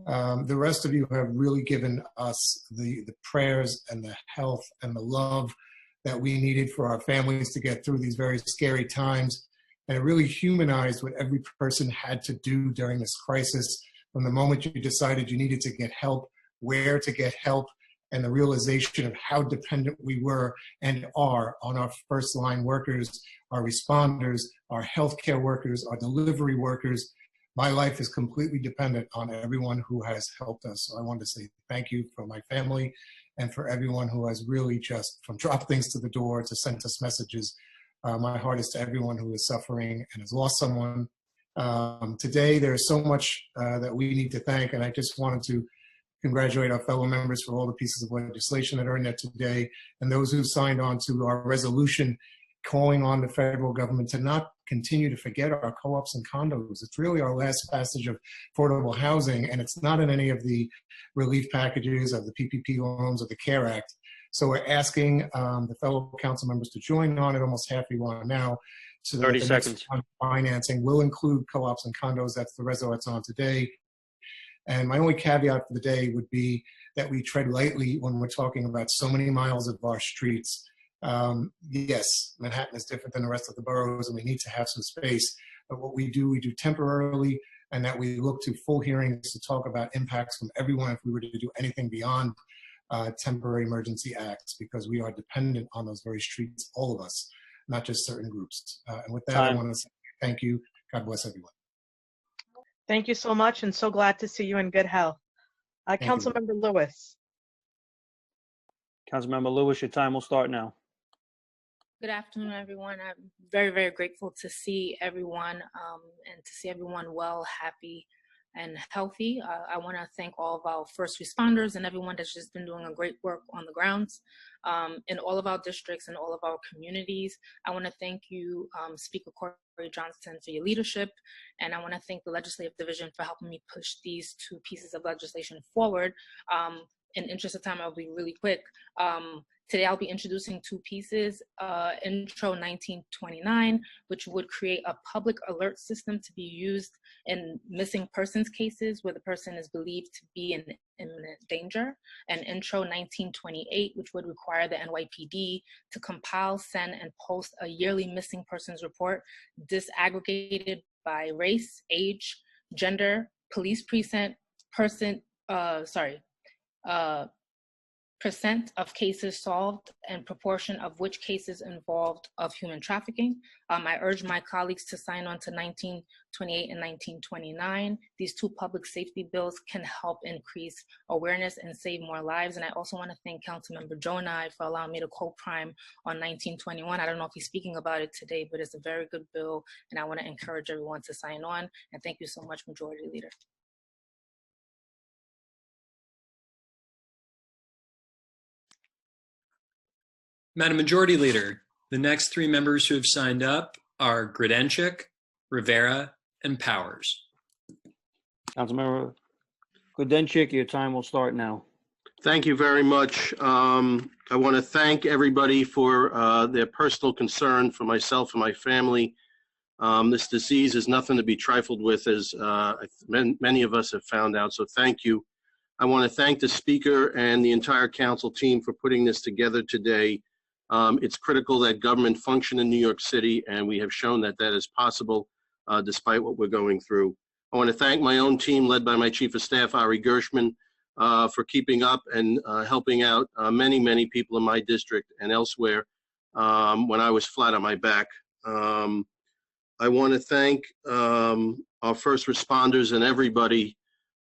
the rest of you have really given us the prayers and the health and the love that we needed for our families to get through these very scary times. And it really humanized what every person had to do during this crisis, from the moment you decided you needed to get help, where to get help, and the realization of how dependent we were and are on our first line workers, our responders, our healthcare workers, our delivery workers. my life is completely dependent on everyone who has helped us. So I wanted to say thank you for my family and for everyone who has really just, from drop things to the door to send us messages. My heart is to everyone who is suffering and has lost someone. Today, there's so much that we need to thank, and I just wanted to congratulate our fellow members for all the pieces of legislation that are in there today, and those who signed on to our resolution calling on the federal government to not continue to forget our co-ops and condos. It's really our last passage of affordable housing, and it's not in any of the relief packages of the PPP loans or the CARE Act. So we're asking the fellow council members to join on it, almost half you are now, so that 30 the seconds. next financing will include co-ops and condos. That's the resolution that's on today. And my only caveat for the day would be that we tread lightly when we're talking about so many miles of our streets. Yes, Manhattan is different than the rest of the boroughs, and we need to have some space. But what we do temporarily, and that we look to full hearings to talk about impacts from everyone if we were to do anything beyond temporary emergency acts, because we are dependent on those very streets, all of us, not just certain groups. And with that, I want to say thank you. God bless everyone. Thank you so much, and so glad to see you in good health. Councilmember Lewis. Councilmember Lewis, your time will start now. Good afternoon, everyone. I'm very, very grateful to see everyone and to see everyone well, happy, and healthy. I want to thank all of our first responders and everyone that's just been doing a great work on the grounds in all of our districts and all of our communities. I want to thank you, Speaker Corey Johnson, for your leadership, and I want to thank the Legislative Division for helping me push these two pieces of legislation forward. In interest of time, I'll be really quick. Today, I'll be introducing two pieces. Intro 1929, which would create a public alert system to be used in missing persons cases where the person is believed to be in imminent danger. And Intro 1928, which would require the NYPD to compile, send, and post a yearly missing persons report disaggregated by race, age, gender, police precinct, percent of cases solved and proportion of which cases involved of human trafficking. I urge my colleagues to sign on to 1928 and 1929. These two public safety bills can help increase awareness and save more lives. And I also want to thank Councilmember Jonai for allowing me to co-prime on 1921. I don't know if he's speaking about it today, but it's a very good bill, and I want to encourage everyone to sign on. And thank you so much, Majority Leader. Madam Majority Leader, the next three members who have signed up are Grodenchik, Rivera, and Powers. Councilmember Grodenchik, your time will start now. Thank you very much. I want to thank everybody for their personal concern for myself and my family. This disease is nothing to be trifled with, as many of us have found out, so thank you. I want to thank the Speaker and the entire Council team for putting this together today. It's critical that government function in New York City, and we have shown that that is possible despite what we're going through. I want to thank my own team led by my Chief of Staff, Ari Gershman, for keeping up and helping out many, many people in my district and elsewhere when I was flat on my back. I want to thank our first responders and everybody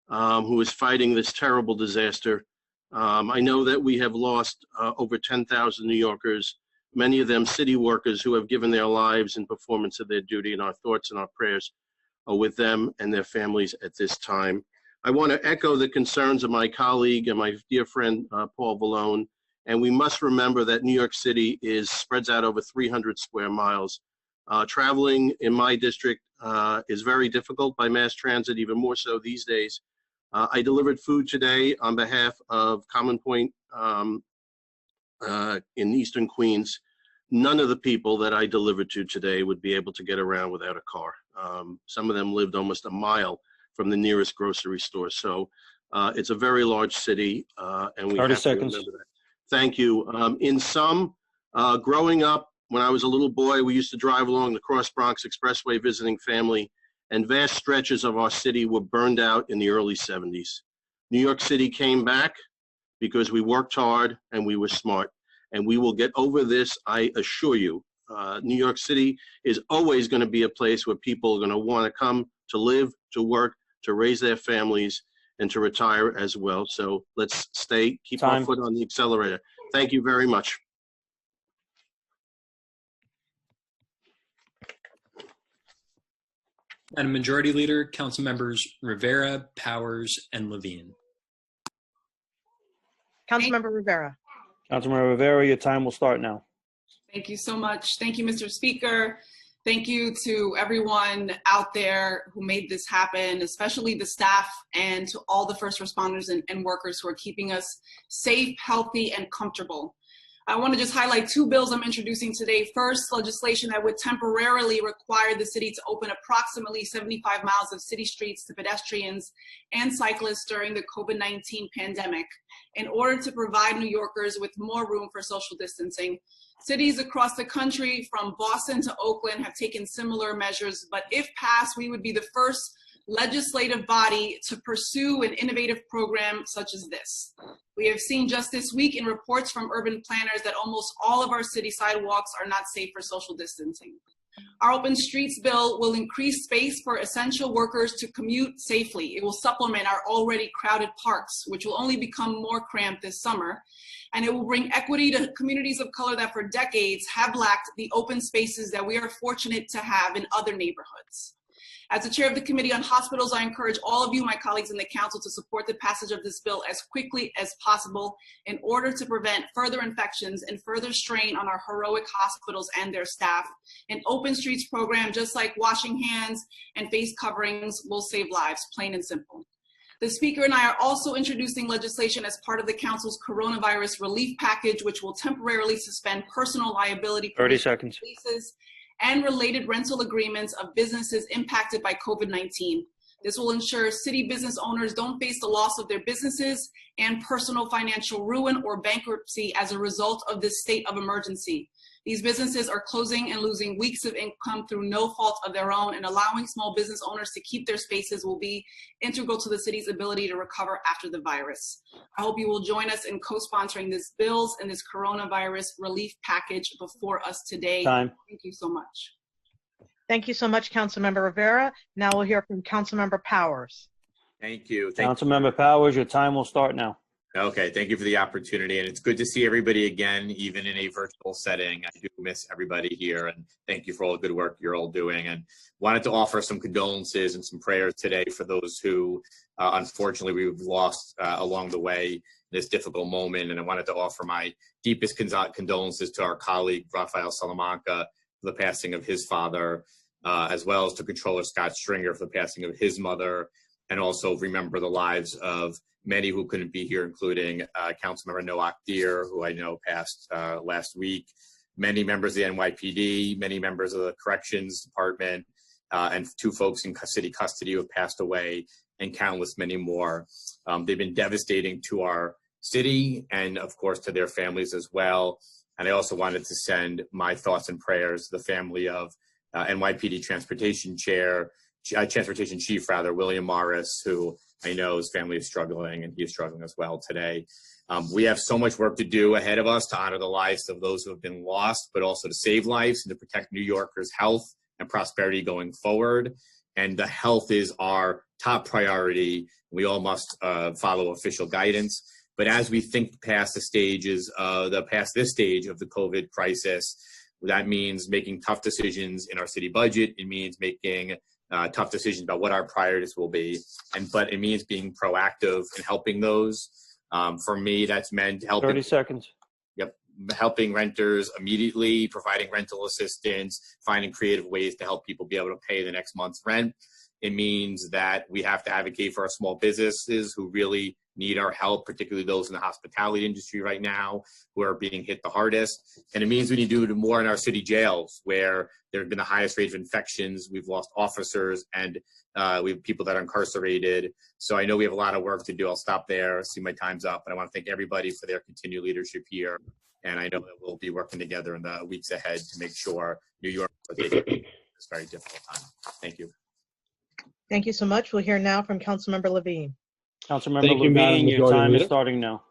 who is fighting this terrible disaster. I know that we have lost over 10,000 New Yorkers, many of them city workers who have given their lives in performance of their duty, and our thoughts and our prayers are with them and their families at this time. I want to echo the concerns of my colleague and my dear friend, Paul Vallone, and we must remember that New York City spreads out over 300 square miles. Traveling in my district is very difficult by mass transit, even more so these days. I delivered food today on behalf of Common Point in Eastern Queens. None of the people that I delivered to today would be able to get around without a car. Some of them lived almost a mile from the nearest grocery store. So it's a very large city, and we 30 have seconds. to remember that. Thank you. In sum, growing up, when I was a little boy, we used to drive along the Cross Bronx Expressway visiting family, and vast stretches of our city were burned out in the early 70s. New York City came back because we worked hard and we were smart, and we will get over this, I assure you. New York City is always going to be a place where people are going to want to come to live, to work, to raise their families, and to retire as well. So let's keep our foot on the accelerator. Thank you very much. Madam Majority Leader, Council Members Rivera, Powers, and Levine. Councilmember Rivera. Councilmember Rivera, your time will start now. Thank you so much. Thank you, Mr. Speaker. Thank you to everyone out there who made this happen, especially the staff and to all the first responders and workers who are keeping us safe, healthy, and comfortable. I want to just highlight two bills I'm introducing today. First, legislation that would temporarily require the city to open approximately 75 miles of city streets to pedestrians and cyclists during the COVID-19 pandemic in order to provide New Yorkers with more room for social distancing. Cities across the country, from Boston to Oakland, have taken similar measures, but if passed, we would be the first legislative body to pursue an innovative program such as this. We have seen just this week in reports from urban planners that almost all of our city sidewalks are not safe for social distancing. Our Open Streets bill will increase space for essential workers to commute safely. It will supplement our already crowded parks, which will only become more cramped this summer. And it will bring equity to communities of color that for decades have lacked the open spaces that we are fortunate to have in other neighborhoods. As the chair of the Committee on Hospitals, I encourage all of you, my colleagues in the council, to support the passage of this bill as quickly as possible in order to prevent further infections and further strain on our heroic hospitals and their staff. An Open Streets program, just like washing hands and face coverings, will save lives, plain and simple. The Speaker and I are also introducing legislation as part of the Council's coronavirus relief package, which will temporarily suspend personal liability 30 seconds. Leases and related rental agreements of businesses impacted by COVID-19. This will ensure city business owners don't face the loss of their businesses and personal financial ruin or bankruptcy as a result of this state of emergency. These businesses are closing and losing weeks of income through no fault of their own, and allowing small business owners to keep their spaces will be integral to the city's ability to recover after the virus. I hope you will join us in co-sponsoring these bills and this coronavirus relief package before us today. Time. Thank you so much. Thank you so much, Councilmember Rivera. Now we'll hear from Councilmember Powers. Thank you. Councilmember Powers, your time will start now. Okay, thank you for the opportunity, and it's good to see everybody again, even in a virtual setting. I do miss everybody here, and thank you for all the good work you're all doing. And wanted to offer some condolences and some prayers today for those who, unfortunately, we've lost along the way in this difficult moment. And I wanted to offer my deepest condolences to our colleague, Rafael Salamanca, for the passing of his father, as well as to Controller Scott Stringer for the passing of his mother, and also remember the lives of many who couldn't be here, including Councilmember Noak Deer, who I know passed last week, many members of the NYPD, many members of the Corrections Department, and 2 folks in city custody who have passed away, and countless many more. They've been devastating to our city and, of course, to their families as well. And I also wanted to send my thoughts and prayers to the family of NYPD Transportation Chief, William Morris, who I know his family is struggling, and he is struggling as well today. We have so much work to do ahead of us to honor the lives of those who have been lost, but also to save lives and to protect New Yorkers' health and prosperity going forward. And the health is our top priority. We all must follow official guidance. But as we think past this stage of the COVID crisis, that means making tough decisions in our city budget. It means making tough decisions about what our priorities will be, but it means being proactive in helping those. For me, that's meant helping. 30 seconds. Yep, helping renters immediately, providing rental assistance, finding creative ways to help people be able to pay the next month's rent. It means that we have to advocate for our small businesses who really need our help, particularly those in the hospitality industry right now who are being hit the hardest. And it means we need to do more in our city jails, where there have been the highest rate of infections. We've lost officers, and we have people that are incarcerated. So I know we have a lot of work to do. I'll stop there. I see my time's up, but I want to thank everybody for their continued leadership here. And I know that we'll be working together in the weeks ahead to make sure New York is taking this very difficult time. Thank you. Thank you so much. We'll hear now from Councilmember Levine. Councilmember Levine, your time is starting now.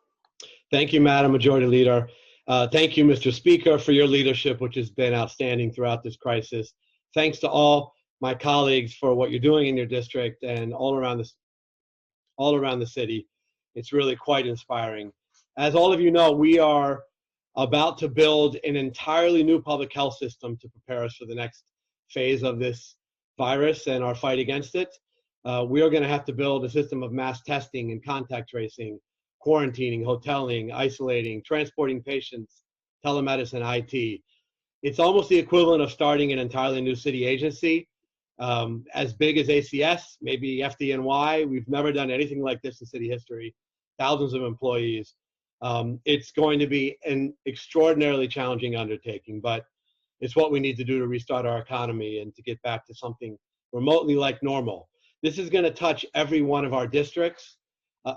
Thank you, Madam Majority Leader. Thank you, Mr. Speaker, for your leadership, which has been outstanding throughout this crisis. Thanks to all my colleagues for what you're doing in your district and all around the city. It's really quite inspiring. As all of you know, we are about to build an entirely new public health system to prepare us for the next phase of this virus and our fight against it. We are going to have to build a system of mass testing and contact tracing, quarantining, hoteling, isolating, transporting patients, telemedicine, IT. It's almost the equivalent of starting an entirely new city agency, as big as ACS, maybe FDNY. We've never done anything like this in city history. Thousands of employees. It's going to be an extraordinarily challenging undertaking, but it's what we need to do to restart our economy and to get back to something remotely like normal. This is going to touch every one of our districts,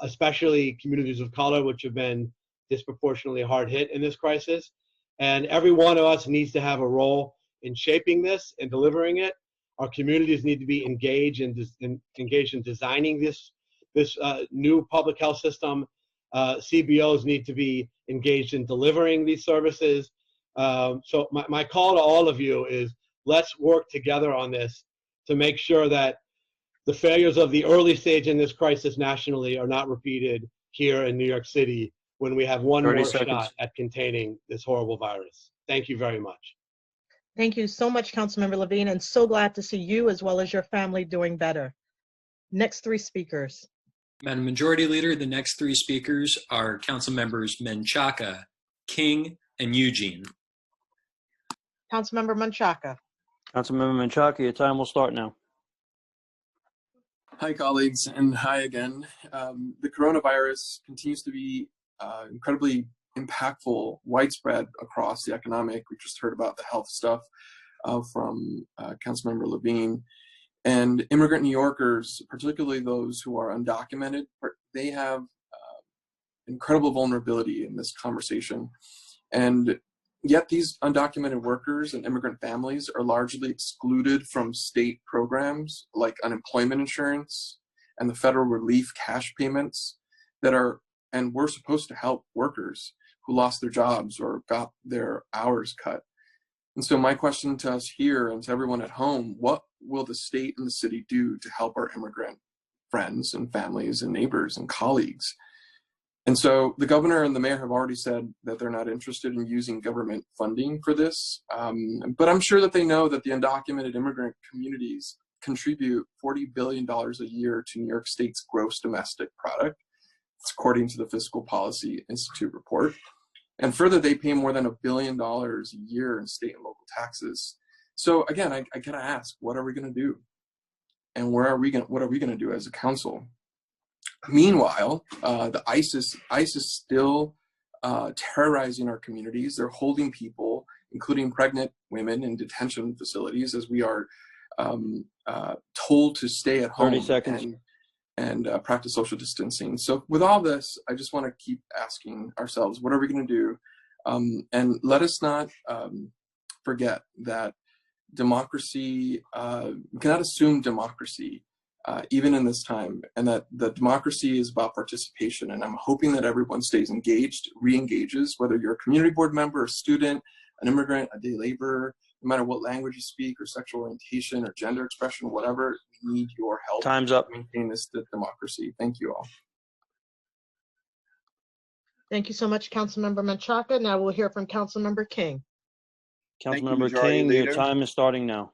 especially communities of color, which have been disproportionately hard hit in this crisis. And every one of us needs to have a role in shaping this and delivering it. Our communities need to be engaged in designing this new public health system. CBOs need to be engaged in delivering these services. So my call to all of you is, let's work together on this to make sure that the failures of the early stage in this crisis nationally are not repeated here in New York City when we have one more shot at containing this horrible virus. Thank you very much. Thank you so much, Councilmember Levine, and so glad to see you as well as your family doing better. Next three speakers. Madam Majority Leader, the next three speakers are Council Members Menchaca, King, and Eugene. Councilmember Menchaca. Councilmember Menchaca, your time will start now. Hi, colleagues, and hi again. The coronavirus continues to be incredibly impactful, widespread across the economic. We just heard about the health stuff from Councilmember Levine. And immigrant New Yorkers, particularly those who are undocumented, they have incredible vulnerability in this conversation. And yet these undocumented workers and immigrant families are largely excluded from state programs like unemployment insurance and the federal relief cash payments that are, and we're supposed to help workers who lost their jobs or got their hours cut. And so my question to us here and to everyone at home, what will the state and the city do to help our immigrant friends and families and neighbors and colleagues? And so the governor and the mayor have already said that they're not interested in using government funding for this. But I'm sure that they know that the undocumented immigrant communities contribute $40 billion a year to New York State's gross domestic product. It's according to the Fiscal Policy Institute report. And further, they pay more than $1 billion a year in state and local taxes. So again, I gotta ask, what are we gonna do? And what are we gonna do as a council? Meanwhile, the ISIS still terrorizing our communities. They're holding people, including pregnant women, in detention facilities as we are told to stay at home 30 seconds. and practice social distancing. So with all this, I just want to keep asking ourselves, what are we going to do? And let us not forget that democracy, we cannot assume democracy even in this time, and that the democracy is about participation. And I'm hoping that everyone stays engaged, re-engages, whether you're a community board member, a student, an immigrant, a day laborer, no matter what language you speak or sexual orientation or gender expression, whatever, we need your help. Time's up. To maintain this democracy. Thank you all. Thank you so much, Councilmember Menchaca. Now we'll hear from Councilmember King. Councilmember King, your time is starting now.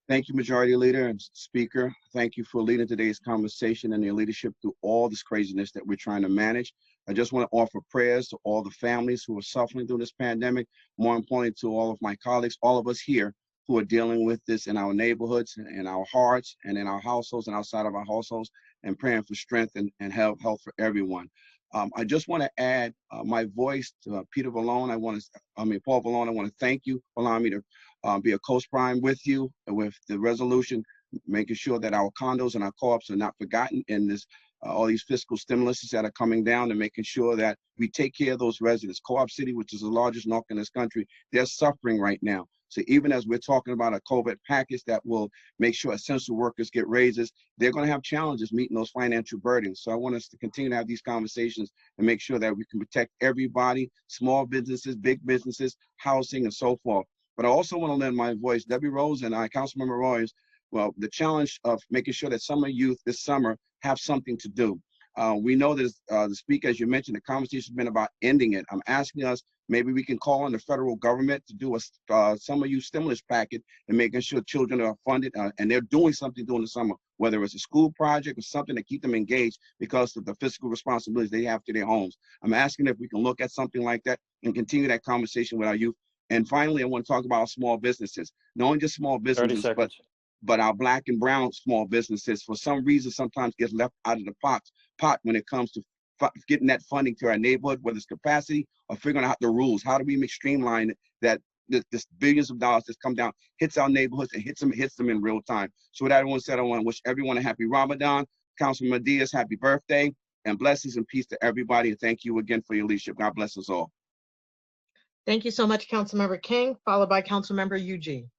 Thank you, Majority Leader and Speaker. Thank you for leading today's conversation and your leadership through all this craziness that we're trying to manage. I just want to offer prayers to all the families who are suffering through this pandemic. More importantly, to all of my colleagues, all of us here who are dealing with this in our neighborhoods, in our hearts, and in our households and outside of our households, and praying for strength and health for everyone. I just want to add my voice to Peter Vallone. Paul Vallone, I want to thank you for allowing me to be a co-prime with you with the resolution, making sure that our condos and our co-ops are not forgotten in this, all these fiscal stimuluses that are coming down, and making sure that we take care of those residents. Co-op City, which is the largest NOC in this country, they're suffering right now. So even as we're talking about a COVID package that will make sure essential workers get raises, they're going to have challenges meeting those financial burdens. So I want us to continue to have these conversations and make sure that we can protect everybody, small businesses, big businesses, housing, and so forth. But I also want to lend my voice. Debbie Rose and I, Councilmember Royce, Well, the challenge of making sure that summer youth this summer have something to do. We know that the speaker, as you mentioned, the conversation has been about ending it. I'm asking us, maybe we can call on the federal government to do a summer youth stimulus package and making sure children are funded and they're doing something during the summer, whether it's a school project or something to keep them engaged because of the fiscal responsibilities they have to their homes. I'm asking if we can look at something like that and continue that conversation with our youth. And finally, I want to talk about small businesses, not only just small 30 businesses, seconds. but our Black and brown small businesses, for some reason, sometimes get left out of the pot when it comes to getting that funding to our neighborhood, whether it's capacity or figuring out the rules. How do we make streamline it that this billions of dollars that's come down hits our neighborhoods and hits them in real time? So with that, everyone said, I want to wish everyone a happy Ramadan. Councilman Diaz, happy birthday, and blessings and peace to everybody. And thank you again for your leadership. God bless us all. Thank you so much, Councilmember King, followed by Councilmember Eugene.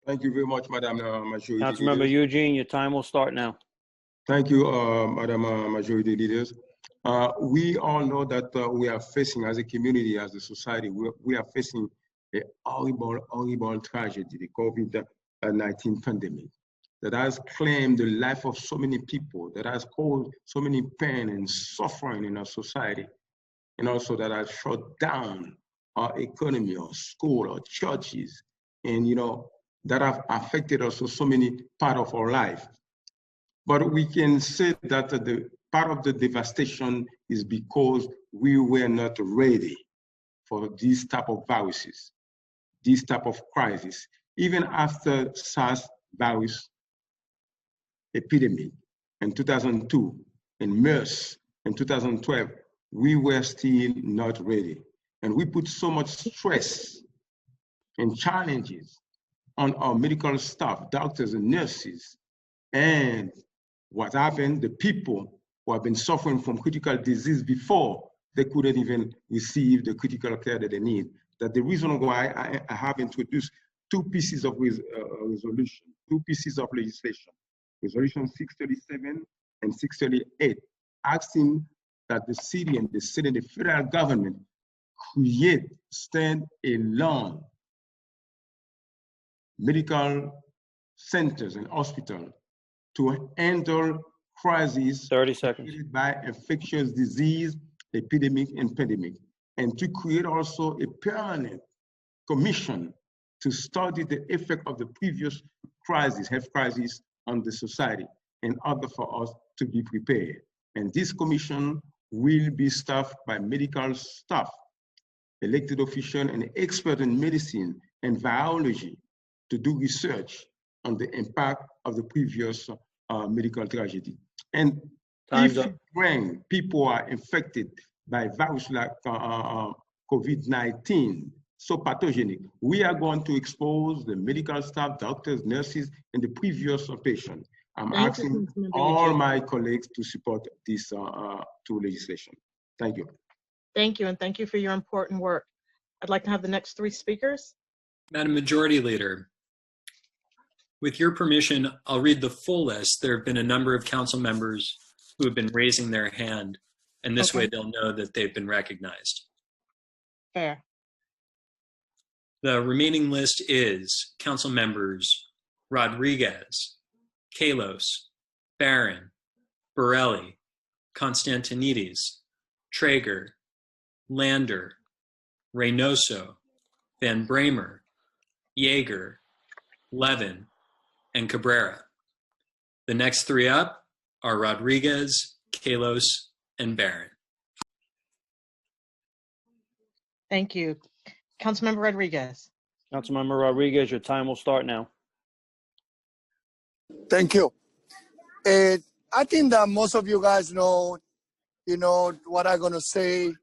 Thank you very much, Madam Majority Councilmember Leaders. Eugene, your time will start now. Thank you, Madam Majority Leaders. We all know that we are facing, as a community, as a society, we are facing a horrible tragedy, the COVID-19 pandemic, that has claimed the life of so many people, that has caused so many pain and suffering in our society, and also that has shut down our economy, our school, our churches, and that have affected also so many parts of our life. But we can say that the part of the devastation is because we were not ready for these type of viruses, these type of crises. Even after SARS virus epidemic in 2002 and MERS in 2012, we were still not ready. And we put so much stress and challenges on our medical staff, doctors and nurses. And what happened, the people who have been suffering from critical disease before, they couldn't even receive the critical care that they need. That's the reason why I have introduced two pieces of resolution, two pieces of legislation, Resolution 637 and 638, asking that the city and the state and the federal government create stand-alone medical centers and hospitals to handle crises 30 seconds. created by infectious disease, epidemic, and pandemic, and to create also a permanent commission to study the effect of the previous crisis, health crisis, on the society in order for us to be prepared. And this commission will be staffed by medical staff, elected officials, and experts in medicine and virology to do research on the impact of the previous medical tragedy. And Time's if up. when people are infected by virus like COVID-19, so pathogenic, we are going to expose the medical staff, doctors, nurses, and the previous patient. I'm Thank you, asking Councilmember all Eugene. my colleagues to support this two legislation. Thank you. Thank you, and thank you for your important work. I'd like to have the next three speakers. Madam Majority Leader, with your permission, I'll read the full list. There have been a number of council members who have been raising their hand, and this way they'll know that they've been recognized. Fair. The remaining list is council members Rodriguez, Kalos, Barron, Borelli, Constantinides, Traeger, Lander, Reynoso, Van Bramer, Yeager, Levin, and Cabrera. The next three up are Rodriguez, Kalos, and Barron. Thank you. Councilmember Rodriguez. Councilmember Rodriguez, your time will start now. Thank you. I think that most of you guys know, what I'm gonna say,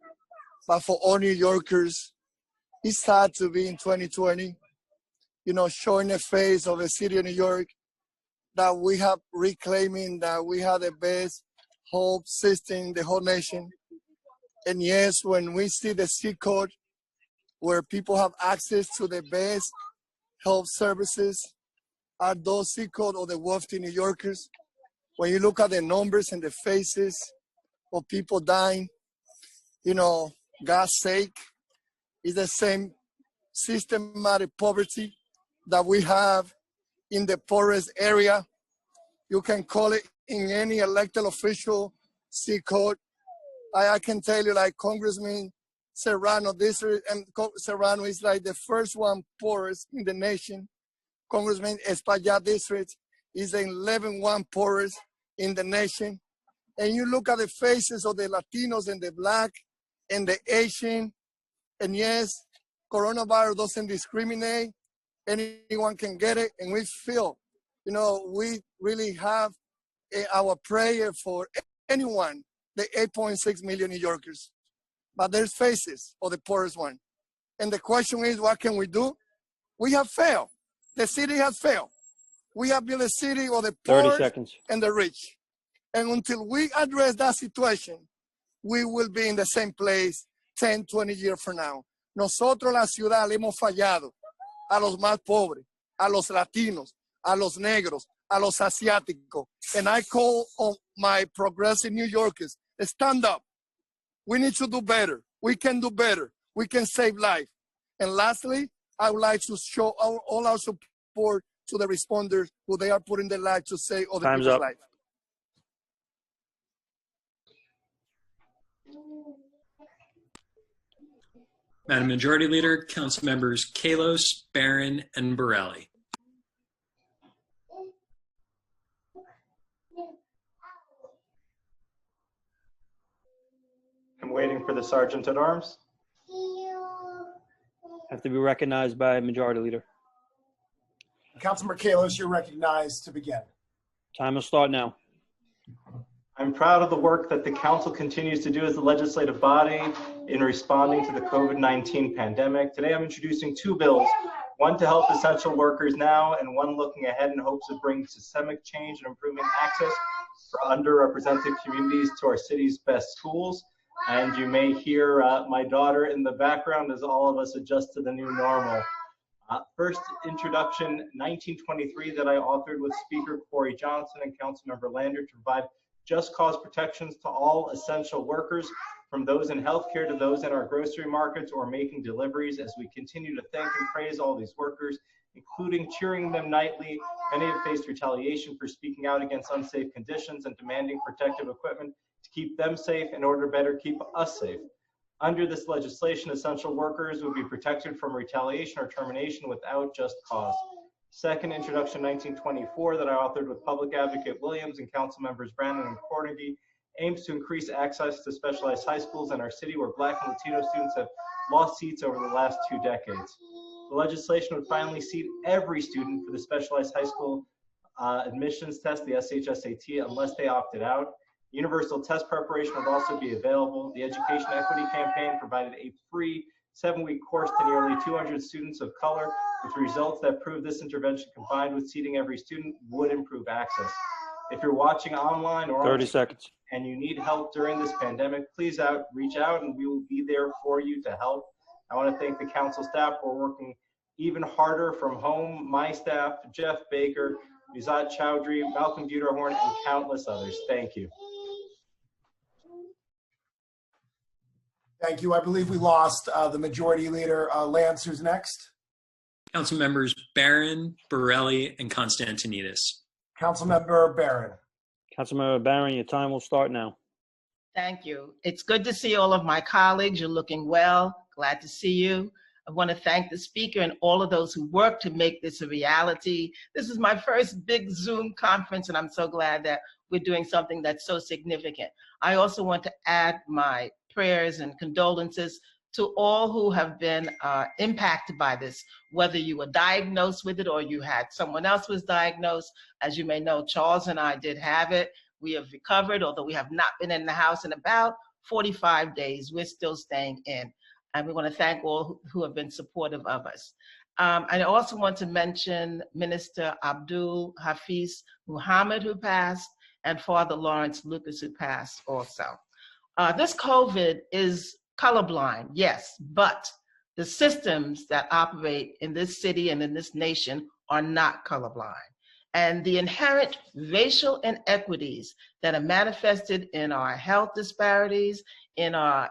but for all New Yorkers, it's sad to be in 2020, showing the face of the city of New York, that we have reclaiming that we have the best health system in the whole nation. And yes, when we see the zip code where people have access to the best health services, are those zip code of the wealthy New Yorkers. When you look at the numbers and the faces of people dying, God's sake, it's the same systematic poverty that we have in the poorest area. You can call it in any elected official zip code. I can tell you, like Congressman Serrano district, and Serrano is like the first one poorest in the nation. Congressman Espaillat district is the 11th one poorest in the nation. And you look at the faces of the Latinos and the Black and the Asian, and yes, coronavirus doesn't discriminate. Anyone can get it, and we feel, you know, we really have our prayer for anyone, the 8.6 million New Yorkers. But there's faces of the poorest one. And the question is, what can we do? We have failed. The city has failed. We have built a city of the 30 poor seconds. and the rich. And until we address that situation, we will be in the same place 10, 20 years from now. Nosotros, la ciudad, le hemos fallado a los más pobres, a los latinos, a los negros, a los asiáticos. And I call on my progressive New Yorkers, stand up. We need to do better. We can do better. We can save life. And lastly, I would like to show all our support to the responders who they are putting their life to save other Time's people's up. life. Madam Majority Leader, Council Members Kalos, Barron, and Borelli. I'm waiting for the Sergeant at Arms. Have to be recognized by Majority Leader. Councilmember Kalos, you're recognized to begin. Time will start now. I'm proud of the work that the Council continues to do as the legislative body in responding to the COVID-19 pandemic. Today I'm introducing two bills, one to help essential workers now and one looking ahead in hopes of bringing systemic change and improving access for underrepresented communities to our city's best schools. And you may hear my daughter in the background as all of us adjust to the new normal. First introduction 1923 that I authored with Speaker Corey Johnson and Councilmember Lander to provide just cause protections to all essential workers, from those in healthcare to those in our grocery markets or making deliveries, as we continue to thank and praise all these workers, including cheering them nightly. Many have faced retaliation for speaking out against unsafe conditions and demanding protective equipment to keep them safe in order to better keep us safe. Under this legislation, essential workers would be protected from retaliation or termination without just cause. Second introduction 1924 that I authored with Public Advocate Williams and Council Members Brandon and Cornegie aims to increase access to specialized high schools in our city where Black and Latino students have lost seats over the last 2 decades. The legislation would finally seat every student for the specialized high school admissions test, the SHSAT, unless they opted out. Universal test preparation would also be available. The Education Equity Campaign provided a free 7-week course to nearly 200 students of color, with results that prove this intervention combined with seating every student would improve access. If you're watching online or 30 seconds. and you need help during this pandemic, please reach out and we will be there for you to help. I want to thank the council staff for working even harder from home, my staff, Jeff Baker, Mizat Chowdhury, Malcolm Buterhorn, and countless others. Thank you. Thank you. I believe we lost the Majority Leader. Lance, who's next? Council Members Barron, Borelli, and Constantinides. Councilmember Barron. Councilmember Barron, your time will start now. Thank you. It's good to see all of my colleagues. You're looking well. Glad to see you. I want to thank the speaker and all of those who worked to make this a reality. This is my first big Zoom conference, and I'm so glad that we're doing something that's so significant. I also want to add my prayers and condolences to all who have been impacted by this, whether you were diagnosed with it or you had someone else was diagnosed. As you may know, Charles and I did have it. We have recovered, although we have not been in the house in about 45 days. We're still staying in. And we want to thank all who have been supportive of us. I also want to mention Minister Abdul Hafiz Muhammad, who passed, and Father Lawrence Lucas, who passed also. This COVID is colorblind, yes, but the systems that operate in this city and in this nation are not colorblind. And the inherent racial inequities that are manifested in our health disparities, in our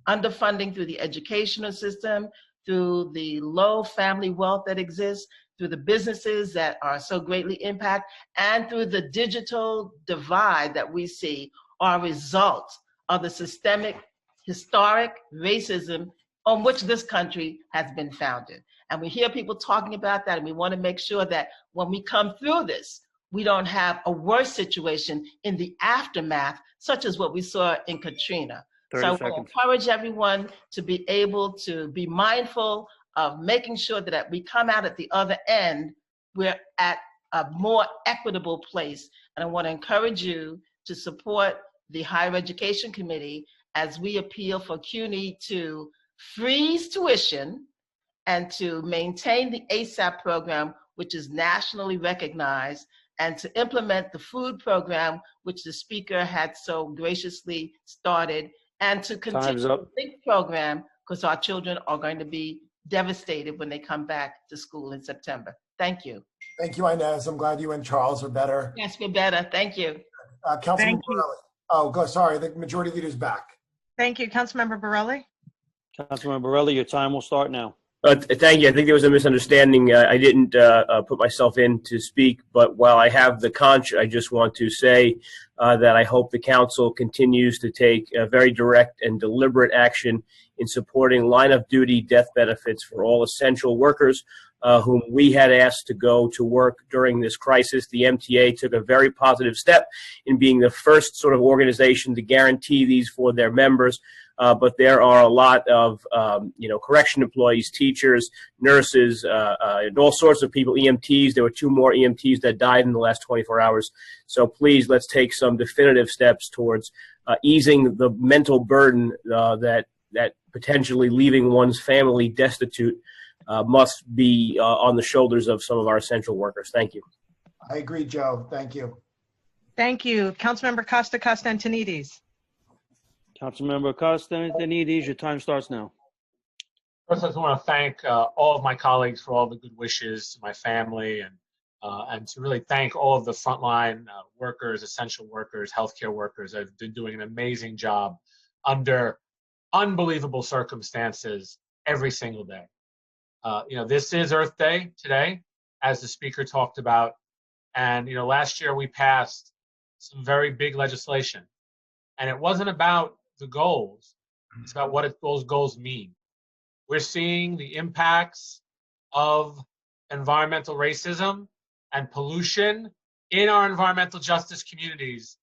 underfunding through the educational system, through the low family wealth that exists, through the businesses that are so greatly impacted, and through the digital divide that we see are results of the systemic, historic racism on which this country has been founded. And we hear people talking about that, and we want to make sure that when we come through this, we don't have a worse situation in the aftermath, such as what we saw in Katrina. So I want to encourage everyone to be able to be mindful of making sure that we come out at the other end, we're at a more equitable place. And I want to encourage you to support the Higher Education Committee as we appeal for CUNY to freeze tuition and to maintain the ASAP program, which is nationally recognized, and to implement the food program, which the speaker had so graciously started, and to continue the LINK program, because our children are going to be devastated when they come back to school in September. Thank you. Thank you, Inez. I'm glad you and Charles are better. Yes, we're better. Thank you. Councilman Borelli. Oh, sorry, the majority leader's back. Thank you, Councilmember Borelli. Councilman Borelli, your time will start now. Thank you. I think there was a misunderstanding. I didn't put myself in to speak, but while I have the conch, I just want to say that I hope the council continues to take very direct and deliberate action in supporting line-of-duty death benefits for all essential workers whom we had asked to go to work during this crisis. The MTA took a very positive step in being the first sort of organization to guarantee these for their members. But there are a lot of, correction employees, teachers, nurses, and all sorts of people, EMTs. There were 2 more EMTs that died in the last 24 hours. So please, let's take some definitive steps towards easing the mental burden that potentially leaving one's family destitute must be on the shoulders of some of our essential workers. Thank you. I agree, Joe. Thank you. Thank you. Councilmember Costa Constantinides. Councilmember Constantinides, your time starts now. First, I just want to thank all of my colleagues for all the good wishes to my family, and to really thank all of the frontline workers, essential workers, healthcare workers that have been doing an amazing job under unbelievable circumstances every single day. This is Earth Day today, as the speaker talked about, and last year we passed some very big legislation, and it wasn't about the goals, it's about what those goals mean. We're seeing the impacts of environmental racism and pollution in our environmental justice communities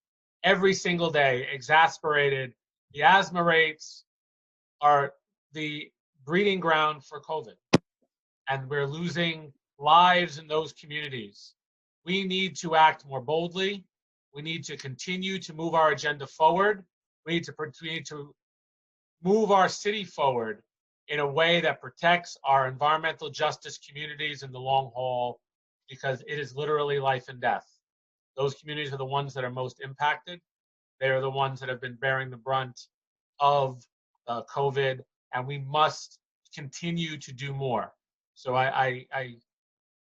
every single day, exasperated. The asthma rates are the breeding ground for COVID, and we're losing lives in those communities. We need to act more boldly. We need to continue to move our agenda forward. We need to move our city forward in a way that protects our environmental justice communities in the long haul, because it is literally life and death. Those communities are the ones that are most impacted. They are the ones that have been bearing the brunt of COVID, and we must continue to do more. So I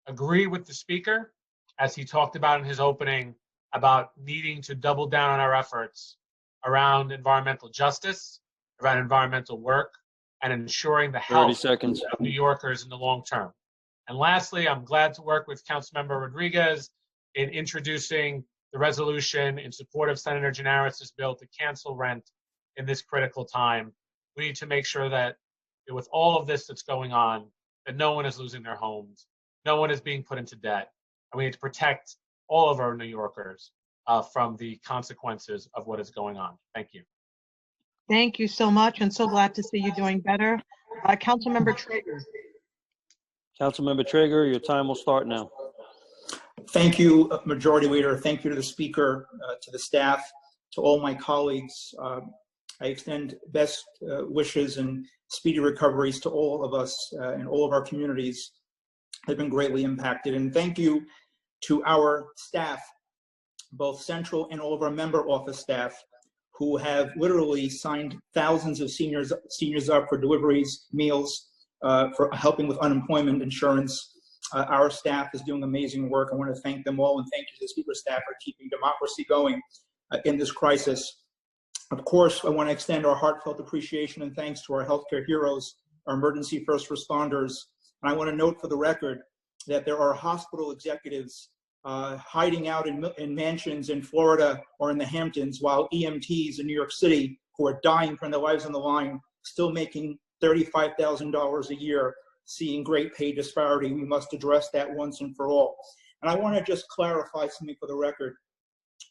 agree with the speaker, as he talked about in his opening, about needing to double down on our efforts around environmental justice, around environmental work, and ensuring the health of New Yorkers in the long term. And lastly, I'm glad to work with Councilmember Rodriguez in introducing the resolution in support of Senator Gennaris' bill to cancel rent in this critical time. We need to make sure that with all of this that's going on, that no one is losing their homes, no one is being put into debt, and we need to protect all of our New Yorkers from the consequences of what is going on. Thank you. Thank you so much, and so glad to see you doing better. Councilmember Traeger. Councilmember Traeger, your time will start now. Thank you, Majority Leader. Thank you to the Speaker, to the staff, to all my colleagues. I extend best wishes and speedy recoveries to all of us and all of our communities that have been greatly impacted. And thank you to our staff, both central and all of our member office staff, who have literally signed thousands of seniors up for deliveries, meals, for helping with unemployment insurance. Our staff is doing amazing work. I want to thank them all, and thank you to the Speaker's staff for keeping democracy going in this crisis. Of course, I want to extend our heartfelt appreciation and thanks to our healthcare heroes, our emergency first responders. And I want to note for the record that there are hospital executives hiding out in mansions in Florida or in the Hamptons, while EMTs in New York City who are dying, putting their lives on the line, still making $35,000 a year, seeing great pay disparity. We must address that once and for all. And I want to just clarify something for the record.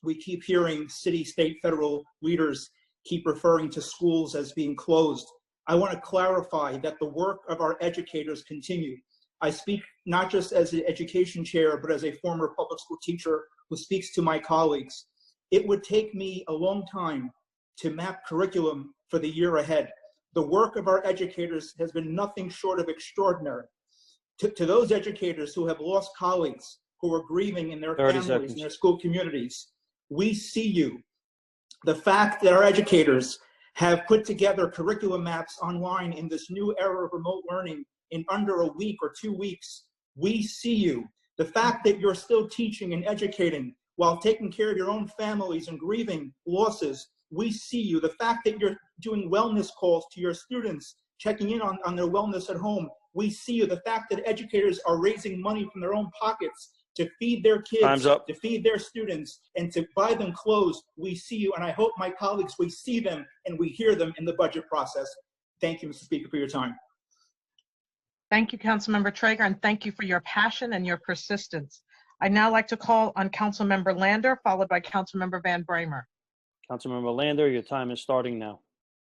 We keep hearing city, state, federal leaders keep referring to schools as being closed. I want to clarify that the work of our educators continue. I speak not just as an education chair, but as a former public school teacher who speaks to my colleagues. It would take me a long time to map curriculum for the year ahead. The work of our educators has been nothing short of extraordinary. To those educators who have lost colleagues, who are grieving in their families, in their school communities, we see you. The fact that our educators have put together curriculum maps online in this new era of remote learning in under a week or 2 weeks, we see you. The fact that you're still teaching and educating while taking care of your own families and grieving losses, we see you. The fact that you're doing wellness calls to your students, checking in on their wellness at home, we see you. The fact that educators are raising money from their own pockets to feed their kids, to feed their students, and to buy them clothes, we see you. And I hope my colleagues, we see them and we hear them in the budget process. Thank you, Mr. Speaker, for your time. Thank you, Councilmember Traeger, and thank you for your passion and your persistence. I'd now like to call on Councilmember Lander, followed by Councilmember Van Bramer. Councilmember Lander, your time is starting now.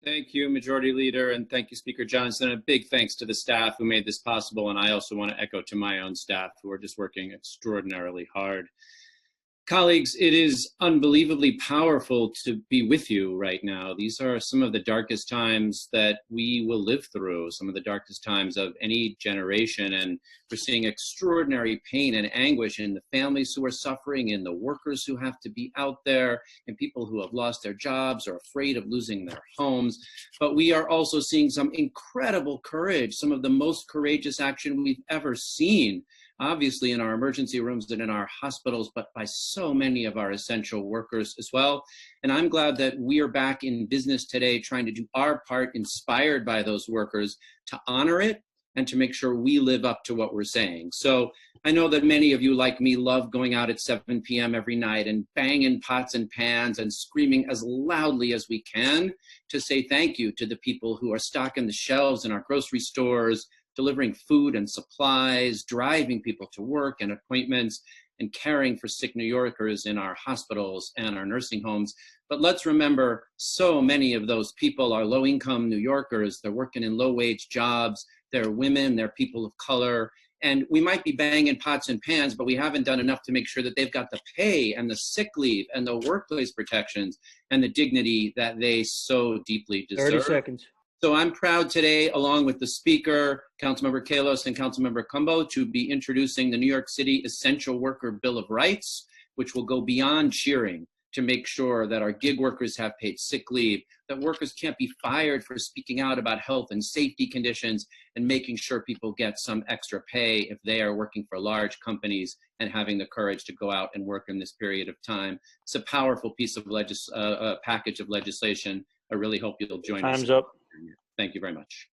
Thank you, Majority Leader, and thank you, Speaker Johnson. A big thanks to the staff who made this possible, and I also want to echo to my own staff who are just working extraordinarily hard. Colleagues, it is unbelievably powerful to be with you right now. These are some of the darkest times that we will live through, some of the darkest times of any generation, and we're seeing extraordinary pain and anguish in the families who are suffering, in the workers who have to be out there, and people who have lost their jobs or afraid of losing their homes. But we are also seeing some incredible courage, some of the most courageous action we've ever seen, obviously in our emergency rooms and in our hospitals, but by so many of our essential workers as well. And I'm glad that we are back in business today trying to do our part, inspired by those workers, to honor it and to make sure we live up to what we're saying. So I know that many of you, like me, love going out at 7 p.m. every night and banging pots and pans and screaming as loudly as we can to say thank you to the people who are stocking the shelves in our grocery stores, delivering food and supplies, driving people to work and appointments, and caring for sick New Yorkers in our hospitals and our nursing homes. But let's remember, so many of those people are low-income New Yorkers. They're working in low-wage jobs. They're women, they're people of color. And we might be banging pots and pans, but we haven't done enough to make sure that they've got the pay and the sick leave and the workplace protections and the dignity that they so deeply deserve. 30 seconds. So I'm proud today, along with the Speaker, Councilmember Kalos and Councilmember Cumbo, to be introducing the New York City Essential Worker Bill of Rights, which will go beyond cheering to make sure that our gig workers have paid sick leave, that workers can't be fired for speaking out about health and safety conditions, and making sure people get some extra pay if they are working for large companies and having the courage to go out and work in this period of time. It's a powerful piece of package of legislation. I really hope you'll join us. Time's up. Thank you very much.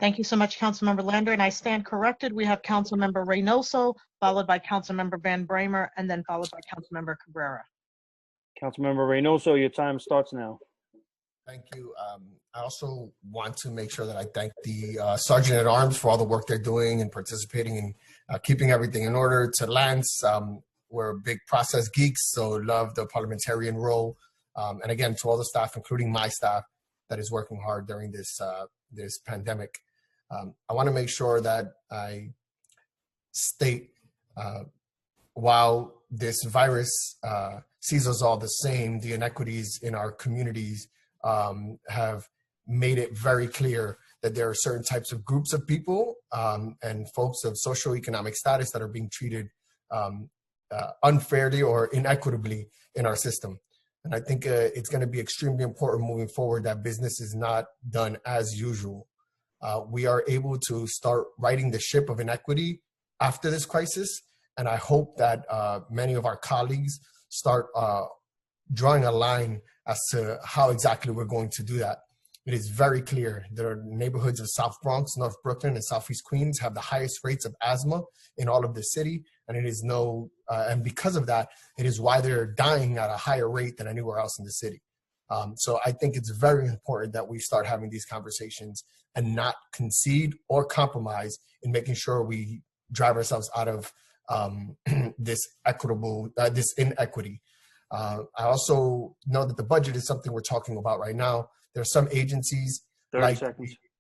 Thank you so much, Councilmember Lander. And I stand corrected. We have Councilmember Reynoso, followed by Councilmember Van Bramer, and then followed by Councilmember Cabrera. Councilmember Reynoso, your time starts now. Thank you. I also want to make sure that I thank the Sergeant at Arms for all the work they're doing and participating in keeping everything in order. To Lance, we're big process geeks, so love the parliamentarian role. And again, to all the staff, including my staff, that is working hard during this this pandemic. I want to make sure that I state, while this virus sees us all the same, the inequities in our communities have made it very clear that there are certain types of groups of people and folks of socioeconomic status that are being treated unfairly or inequitably in our system. And I think it's going to be extremely important moving forward that business is not done as usual. We are able to start righting the ship of inequity after this crisis. And I hope that many of our colleagues start drawing a line as to how exactly we're going to do that. it is very clear that our neighborhoods of South Bronx, North Brooklyn, and Southeast Queens have the highest rates of asthma in all of the city. And it is and because of that, it is why they're dying at a higher rate than anywhere else in the city. So I think it's very important that we start having these conversations and not concede or compromise in making sure we drive ourselves out of this inequity. I also know that the budget is something we're talking about right now. There are some agencies like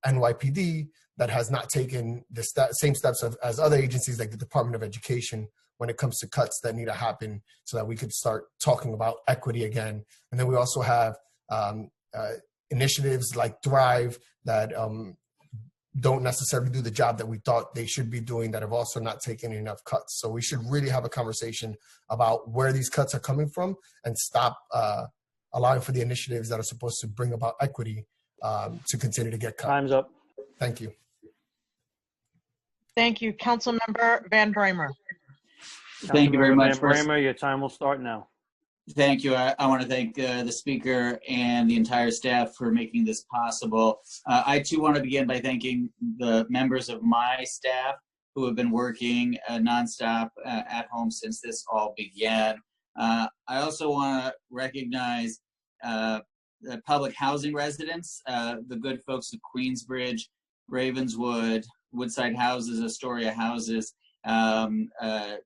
NYPD that has not taken the same steps as other agencies like the Department of Education when it comes to cuts that need to happen so that we could start talking about equity again. And then we also have initiatives like Thrive that don't necessarily do the job that we thought they should be doing, that have also not taken enough cuts. So we should really have a conversation about where these cuts are coming from and stop allowing for the initiatives that are supposed to bring about equity to continue to get cut. Time's up. Thank you. Thank you. Councilmember Van Bramer. Thank you very much. Van Bramer, your time will start now. Thank you. I want to thank the speaker and the entire staff for making this possible. I too want to begin by thanking the members of my staff who have been working nonstop at home since this all began. I also want to recognize the public housing residents, the good folks of Queensbridge, Ravenswood, Woodside Houses, Astoria Houses.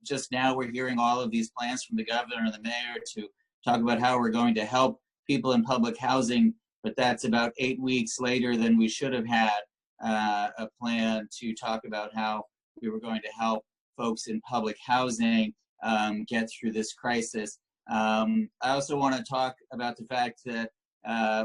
Just now we're hearing all of these plans from the governor and the mayor to talk about how we're going to help people in public housing, but that's about 8 weeks later than we should have had a plan to talk about how we were going to help folks in public housing get through this crisis. I also want to talk about the fact that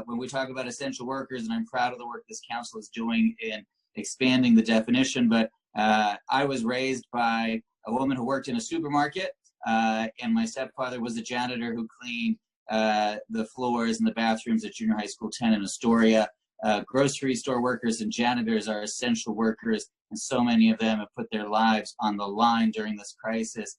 when we talk about essential workers, and I'm proud of the work this council is doing in expanding the definition, but I was raised by a woman who worked in a supermarket, and my stepfather was a janitor who cleaned the floors and the bathrooms at Junior High School 10 in Astoria. Grocery store workers and janitors are essential workers, and so many of them have put their lives on the line during this crisis.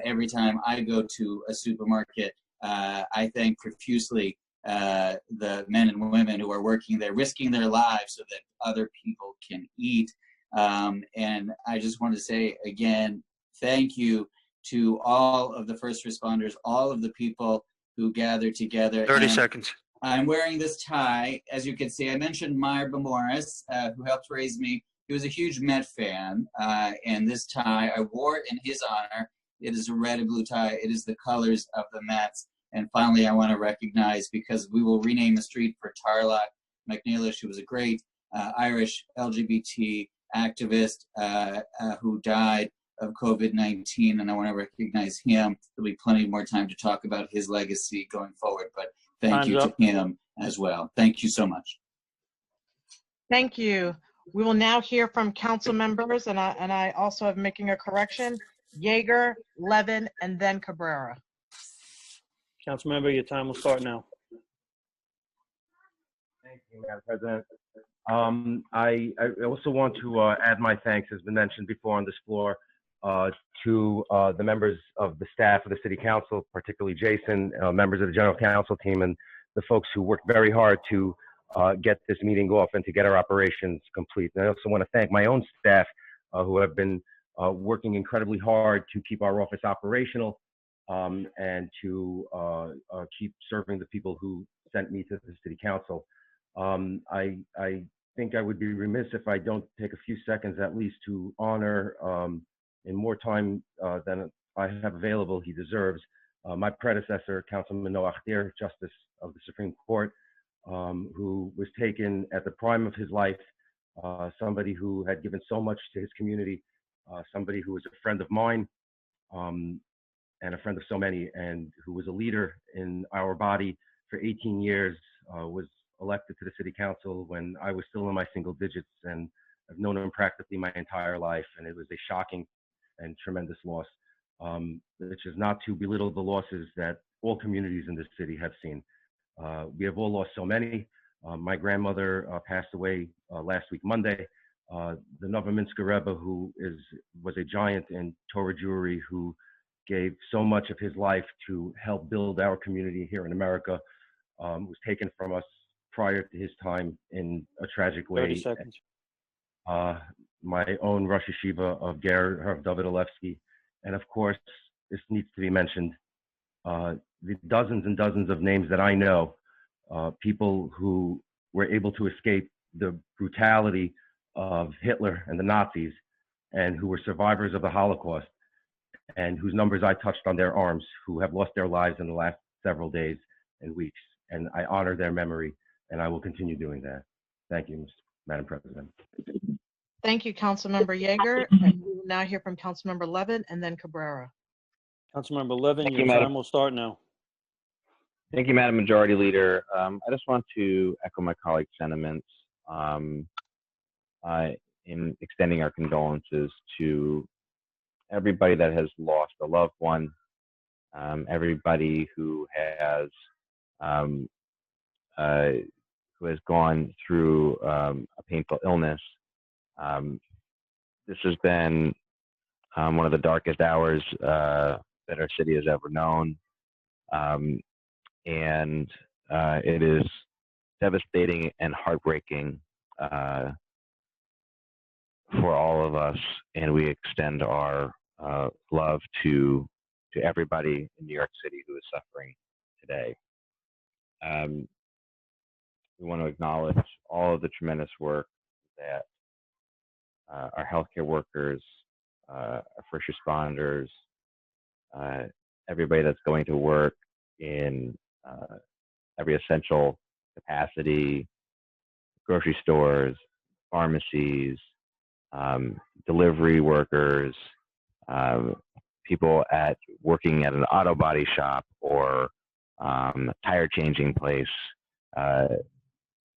Every time I go to a supermarket, I thank profusely the men and women who are working there, risking their lives so that other people can eat. And I just want to say again, thank you to all of the first responders, all of the people who gathered together. 30 seconds. I'm wearing this tie. As you can see, I mentioned Myra Morris, who helped raise me. He was a huge Met fan, and this tie, I wore it in his honor. It is a red and blue tie. It is the colors of the Mets. And finally, I want to recognize, because we will rename the street for Tarlac McNeilish, who was a great Irish LGBT activist who died of COVID-19, and I want to recognize him. There'll be plenty more time to talk about his legacy going forward, but thank you to him as well. Thank you so much. Thank you. We will now hear from council members, and I also am making a correction: Yeager, Levin, and then Cabrera. Councilmember, your time will start now. Thank you, Madam President. I also want to add my thanks, as been mentioned before on this floor, to the members of the staff of the City Council, particularly Jason, members of the General Counsel team, and the folks who worked very hard to get this meeting off and to get our operations complete. And I also want to thank my own staff who have been working incredibly hard to keep our office operational and to keep serving the people who sent me to the City Council. I think I would be remiss if I don't take a few seconds at least to honor, in more time than I have available, he deserves, my predecessor, Councilman Noah Khdir, Justice of the Supreme Court, who was taken at the prime of his life, somebody who had given so much to his community, somebody who was a friend of mine, and a friend of so many, and who was a leader in our body for 18 years, was elected to the City Council when I was still in my single digits, and I've known him practically my entire life, and it was a shocking and tremendous loss, which is not to belittle the losses that all communities in this city have seen. We have all lost so many. My grandmother passed away last week, Monday. The Novominsker Rebbe, who was a giant in Torah Jewry, who gave so much of his life to help build our community here in America, was taken from us prior to his time in a tragic way. 30 seconds. My own Rosh Yeshiva of Ger, Rav David Alevsky, and of course, this needs to be mentioned, the dozens and dozens of names that I know, people who were able to escape the brutality of Hitler and the Nazis, and who were survivors of the Holocaust, and whose numbers I touched on their arms, who have lost their lives in the last several days and weeks. And I honor their memory, and I will continue doing that. Thank you, Madam President. Thank you, Councilmember Yeager. And we will now hear from Councilmember Levin and then Cabrera. Councilmember Levin, Thank your you, time Madam. will start now. Thank you, Madam Majority Leader. I just want to echo my colleague's sentiments in extending our condolences to everybody that has lost a loved one, everybody who has gone through a painful illness. This has been one of the darkest hours that our city has ever known. And it is devastating and heartbreaking for all of us, and we extend our love to everybody in New York City who is suffering today. We want to acknowledge all of the tremendous work that our healthcare workers, our first responders, everybody that's going to work in every essential capacity, grocery stores, pharmacies, delivery workers, people working at an auto body shop or tire changing place,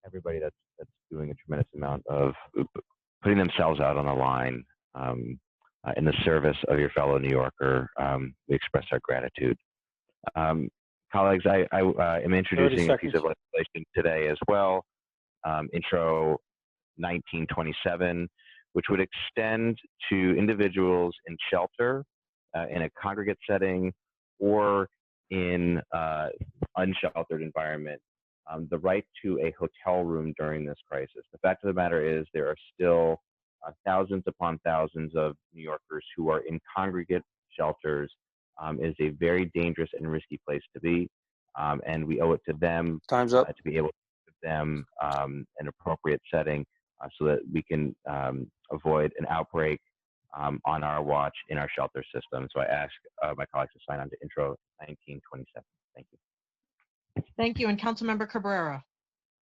everybody that's doing a tremendous amount of putting themselves out on the line in the service of your fellow New Yorker. We express our gratitude. Colleagues, I am introducing a piece of legislation today as well, Intro 1927, which would extend to individuals in shelter, in a congregate setting, or in unsheltered environment, the right to a hotel room during this crisis. The fact of the matter is there are still thousands upon thousands of New Yorkers who are in congregate shelters. Is a very dangerous and risky place to be, and we owe it to them to be able to give them an appropriate setting so that we can avoid an outbreak on our watch in our shelter system. So I ask my colleagues to sign on to Intro 1927. Thank you. Thank you. And Councilmember Cabrera.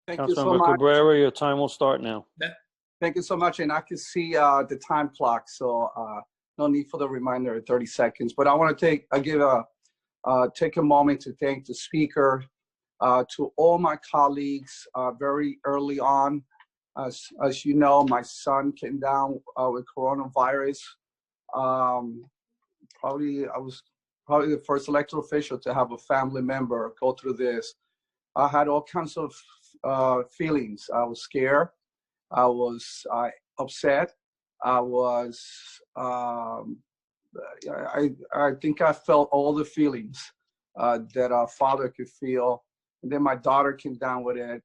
Thank you so Councilmember much. Cabrera, your time will start now. Thank you so much. And I can see the time clock, so no need for the reminder of 30 seconds. But I want to take a moment to thank the speaker, to all my colleagues very early on. As you know, my son came down with coronavirus. I was probably the first elected official to have a family member go through this. I had all kinds of feelings. I was scared. I was upset. I was, I think I felt all the feelings that a father could feel. And then my daughter came down with it,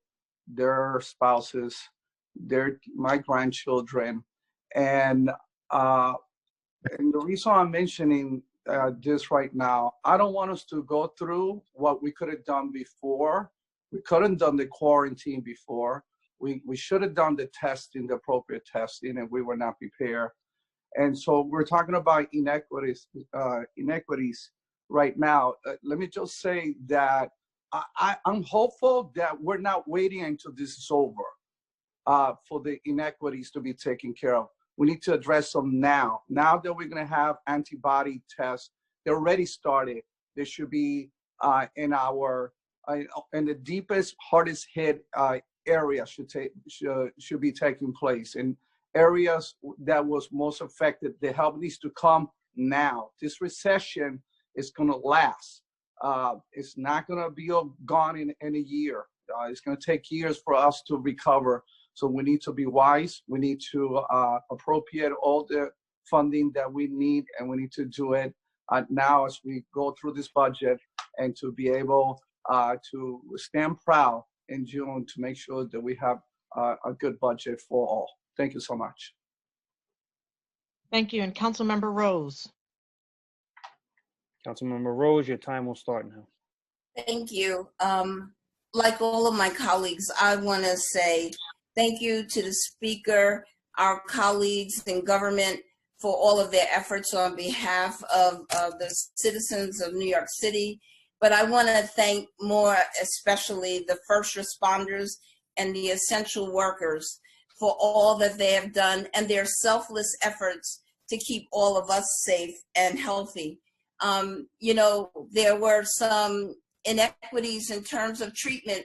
their spouses, my grandchildren. And the reason I'm mentioning this right now, I don't want us to go through what we could have done before. We couldn't done the quarantine before. We should have done the testing, the appropriate testing, and we were not prepared. And so we're talking about inequities right now. Let me just say that I'm hopeful that we're not waiting until this is over for the inequities to be taken care of. We need to address them now. Now that we're going to have antibody tests, they're already started. They should be in the deepest, hardest hit area should be taking place. In areas that was most affected, the help needs to come now. This recession is going to last. It's not going to be gone in a year. It's going to take years for us to recover. So we need to be wise. We need to appropriate all the funding that we need, and we need to do it now as we go through this budget, and to be able to stand proud in June to make sure that we have a good budget for all. Thank you so much. Thank you. And Councilmember Rose. Councilmember Rose, your time will start now. Thank you. Like all of my colleagues, I want to say thank you to the speaker, our colleagues in government for all of their efforts on behalf of the citizens of New York City. But I want to thank more especially the first responders and the essential workers for all that they have done and their selfless efforts to keep all of us safe and healthy. You know, there were some inequities in terms of treatment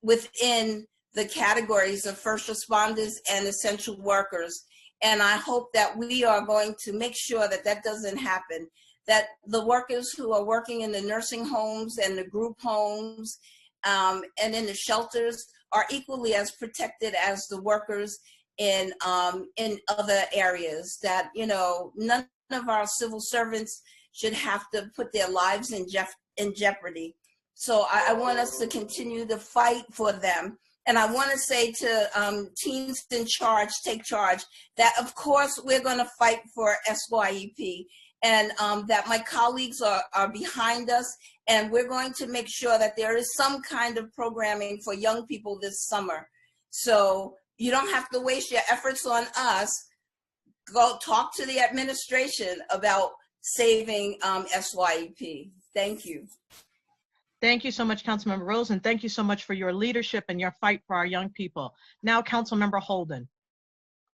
within the categories of first responders and essential workers. And I hope that we are going to make sure that that doesn't happen, that the workers who are working in the nursing homes and the group homes and in the shelters are equally as protected as the workers in other areas, that, you know, none of our civil servants should have to put their lives in jeopardy. So I want us to continue to fight for them. And I want to say to teams in charge, take charge, that of course we're going to fight for SYEP, and that my colleagues are behind us, and we're going to make sure that there is some kind of programming for young people this summer. So you don't have to waste your efforts on us. Go talk to the administration about saving SYEP. Thank you. Thank you so much, Councilmember Rose, and thank you so much for your leadership and your fight for our young people. Now, Councilmember Holden.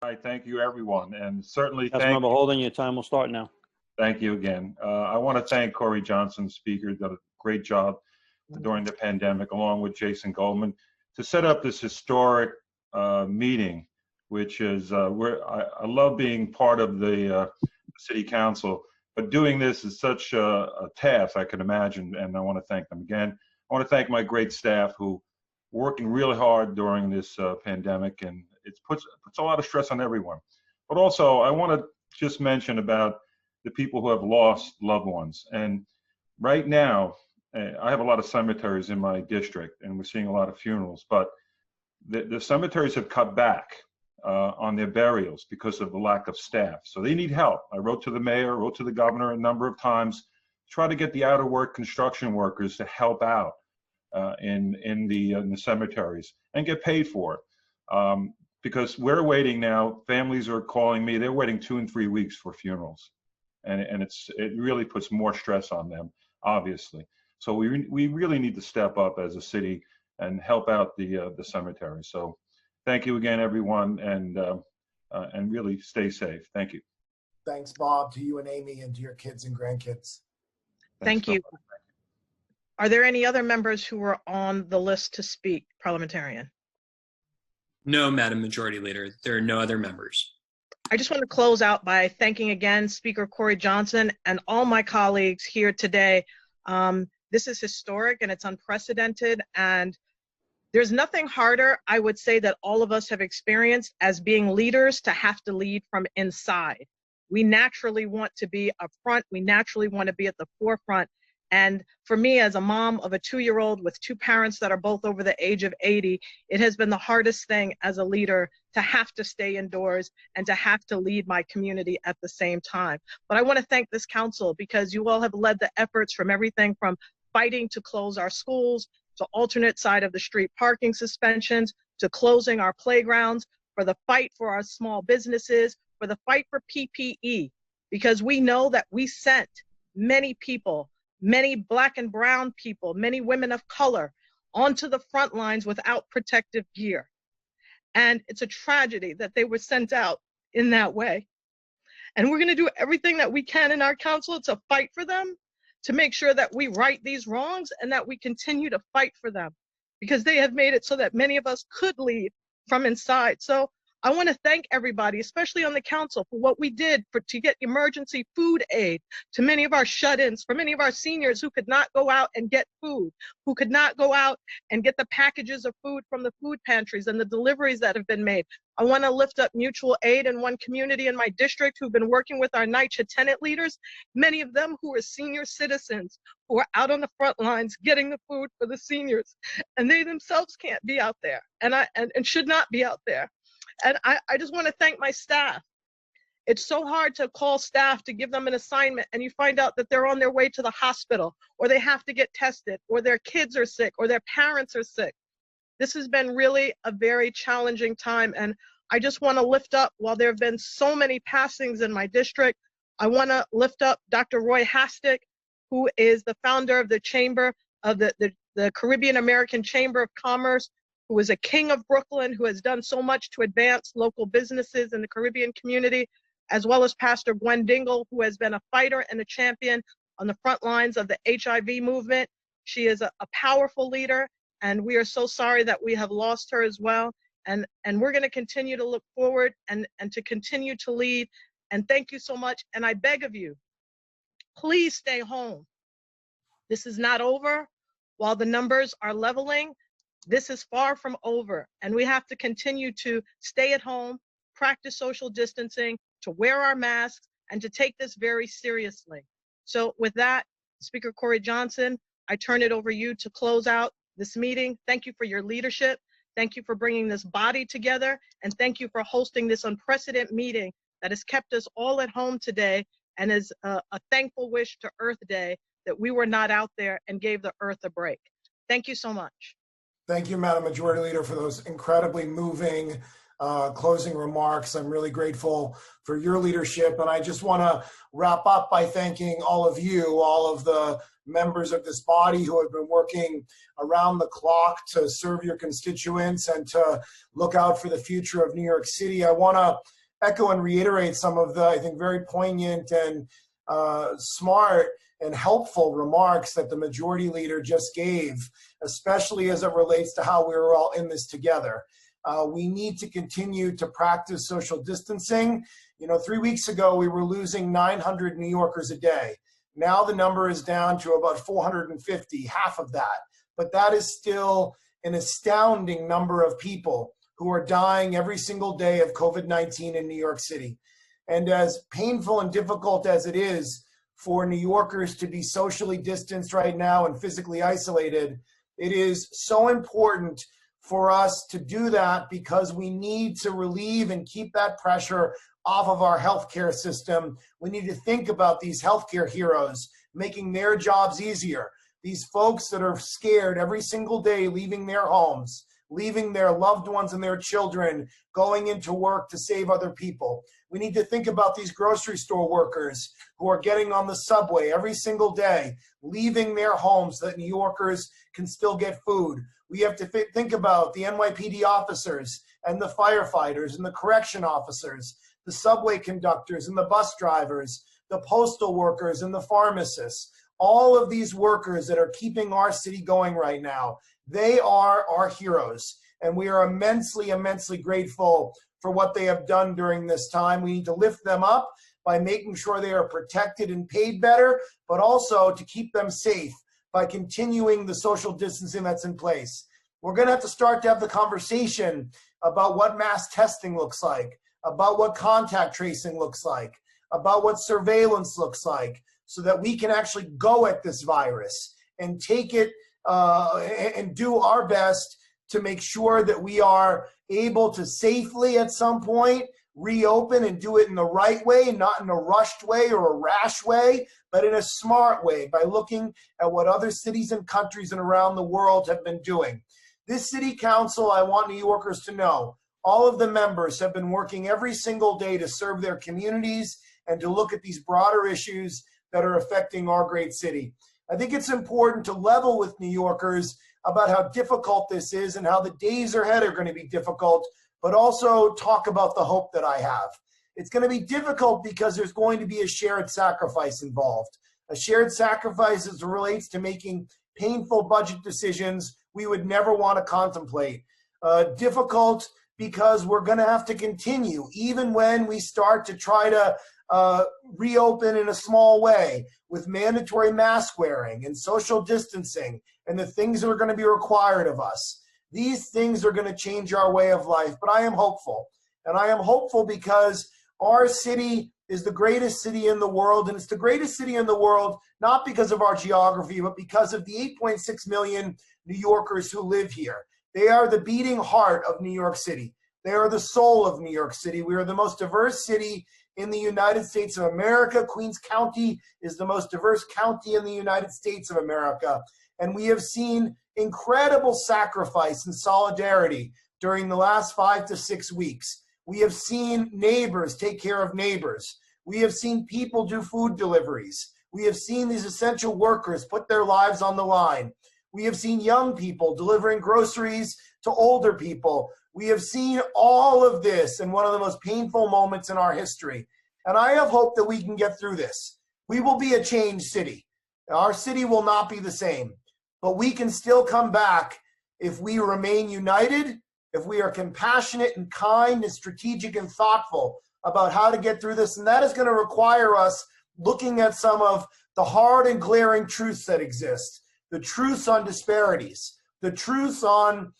All right, thank you, everyone, and certainly Councilmember Holden, your time will start now. Thank you again. I want to thank Corey Johnson, Speaker, did a great job during the pandemic, along with Jason Goldman, to set up this historic meeting, which is where I love being part of the City Council. But doing this is such a task, I can imagine, and I want to thank them again. I want to thank my great staff who are working really hard during this pandemic, and it puts a lot of stress on everyone. But also, I want to just mention about the people who have lost loved ones. And right now, I have a lot of cemeteries in my district, and we're seeing a lot of funerals, but the cemeteries have cut back on their burials because of the lack of staff. So they need help. I wrote to the mayor, wrote to the governor a number of times to try to get the out of work construction workers to help out in the cemeteries and get paid for it. Because we're waiting now, families are calling me, they're waiting 2 and 3 weeks for funerals. And it really puts more stress on them, obviously. So we really need to step up as a city and help out the cemetery. So thank you again, everyone, and really stay safe. Thank you. Thanks, Bob, to you and Amy, and to your kids and grandkids. Thank you. Are there any other members who are on the list to speak, parliamentarian? No, Madam Majority Leader, there are no other members. I just want to close out by thanking again Speaker Corey Johnson and all my colleagues here today. This is historic and it's unprecedented, and there's nothing harder, I would say, that all of us have experienced as being leaders to have to lead from inside. We naturally want to be up front. We naturally want to be at the forefront. And for me, as a mom of a 2-year-old with 2 parents that are both over the age of 80, it has been the hardest thing as a leader to have to stay indoors and to have to lead my community at the same time. But I want to thank this council because you all have led the efforts from everything from fighting to close our schools, to alternate side of the street parking suspensions, to closing our playgrounds, for the fight for our small businesses, for the fight for PPE, because we know that we sent many people, many Black and brown people, many women of color onto the front lines without protective gear. And it's a tragedy that they were sent out in that way. And we're gonna do everything that we can in our council to fight for them, to make sure that we right these wrongs and that we continue to fight for them, because they have made it so that many of us could lead from inside. So I want to thank everybody, especially on the council, for what we did to get emergency food aid to many of our shut-ins, for many of our seniors who could not go out and get food, who could not go out and get the packages of food from the food pantries and the deliveries that have been made. I want to lift up mutual aid in one community in my district who've been working with our NYCHA tenant leaders, many of them who are senior citizens who are out on the front lines getting the food for the seniors, and they themselves can't be out there and should not be out there. And I just want to thank my staff. It's so hard to call staff to give them an assignment and you find out that they're on their way to the hospital, or they have to get tested, or their kids are sick, or their parents are sick. This has been really a very challenging time, and I just want to lift up, while there have been so many passings in my district, I want to lift up Dr. Roy Hastick, who is the founder of the Chamber of the Caribbean American Chamber of Commerce, who is a king of Brooklyn, who has done so much to advance local businesses in the Caribbean community, as well as Pastor Gwen Dingle, who has been a fighter and a champion on the front lines of the HIV movement. She is a powerful leader, and we are so sorry that we have lost her as well. And we're going to continue to look forward and to continue to lead. And thank you so much. And I beg of you, please stay home. This is not over. While the numbers are leveling, this is far from over, and we have to continue to stay at home, practice social distancing, to wear our masks, and to take this very seriously. So with that, Speaker Corey Johnson, I turn it over to you to close out this meeting. Thank you for your leadership. Thank you for bringing this body together, and thank you for hosting this unprecedented meeting that has kept us all at home today, and is a thankful wish to Earth Day that we were not out there and gave the Earth a break. Thank you so much. Thank you, Madam Majority Leader, for those incredibly moving closing remarks. I'm really grateful for your leadership. And I just want to wrap up by thanking all of you, all of the members of this body who have been working around the clock to serve your constituents and to look out for the future of New York City. I want to echo and reiterate some of the, I think, very poignant and smart and helpful remarks that the Majority Leader just gave, especially as it relates to how we're all in this together. We need to continue to practice social distancing. You know, 3 weeks ago, we were losing 900 New Yorkers a day. Now the number is down to about 450, half of that. But that is still an astounding number of people who are dying every single day of COVID-19 in New York City. And as painful and difficult as it is for New Yorkers to be socially distanced right now and physically isolated, it is so important for us to do that because we need to relieve and keep that pressure off of our healthcare system. We need to think about these healthcare heroes making their jobs easier. These folks that are scared every single day, leaving their homes, leaving their loved ones and their children, going into work to save other people. We need to think about these grocery store workers who are getting on the subway every single day, leaving their homes so that New Yorkers can still get food. We have to think about the NYPD officers and the firefighters and the correction officers, the subway conductors and the bus drivers, the postal workers and the pharmacists. All of these workers that are keeping our city going right now, they are our heroes. And we are immensely, immensely grateful for what they have done during this time. We need to lift them up by making sure they are protected and paid better, but also to keep them safe by continuing the social distancing that's in place. We're gonna have to start to have the conversation about what mass testing looks like, about what contact tracing looks like, about what surveillance looks like, so that we can actually go at this virus and take it and do our best to make sure that we are able to safely at some point reopen and do it in the right way, not in a rushed way or a rash way, but in a smart way by looking at what other cities and countries and around the world have been doing. This city council, I want New Yorkers to know, all of the members have been working every single day to serve their communities and to look at these broader issues that are affecting our great city. I think it's important to level with New Yorkers about how difficult this is and how the days ahead are going to be difficult, but also talk about the hope that I have. It's going to be difficult because there's going to be a shared sacrifice involved. A shared sacrifice as it relates to making painful budget decisions we would never want to contemplate. Difficult because we're going to have to continue, even when we start to try to reopen in a small way with mandatory mask wearing and social distancing and the things that are going to be required of us. These things are going to change our way of life, but I am hopeful. And I am hopeful because our city is the greatest city in the world, and it's the greatest city in the world not because of our geography, but because of the 8.6 million New Yorkers who live here. They are the beating heart of New York City. They are the soul of New York City. We are the most diverse city in the United States of America. Queens County is the most diverse county in the United States of America. And we have seen incredible sacrifice and solidarity during the last 5 to 6 weeks. We have seen neighbors take care of neighbors. We have seen people do food deliveries. We have seen these essential workers put their lives on the line. We have seen young people delivering groceries to older people. We have seen all of this in one of the most painful moments in our history. And I have hope that we can get through this. We will be a changed city. Our city will not be the same, but we can still come back if we remain united, if we are compassionate and kind and strategic and thoughtful about how to get through this. And that is going to require us looking at some of the hard and glaring truths that exist, the truths on disparities, the truths on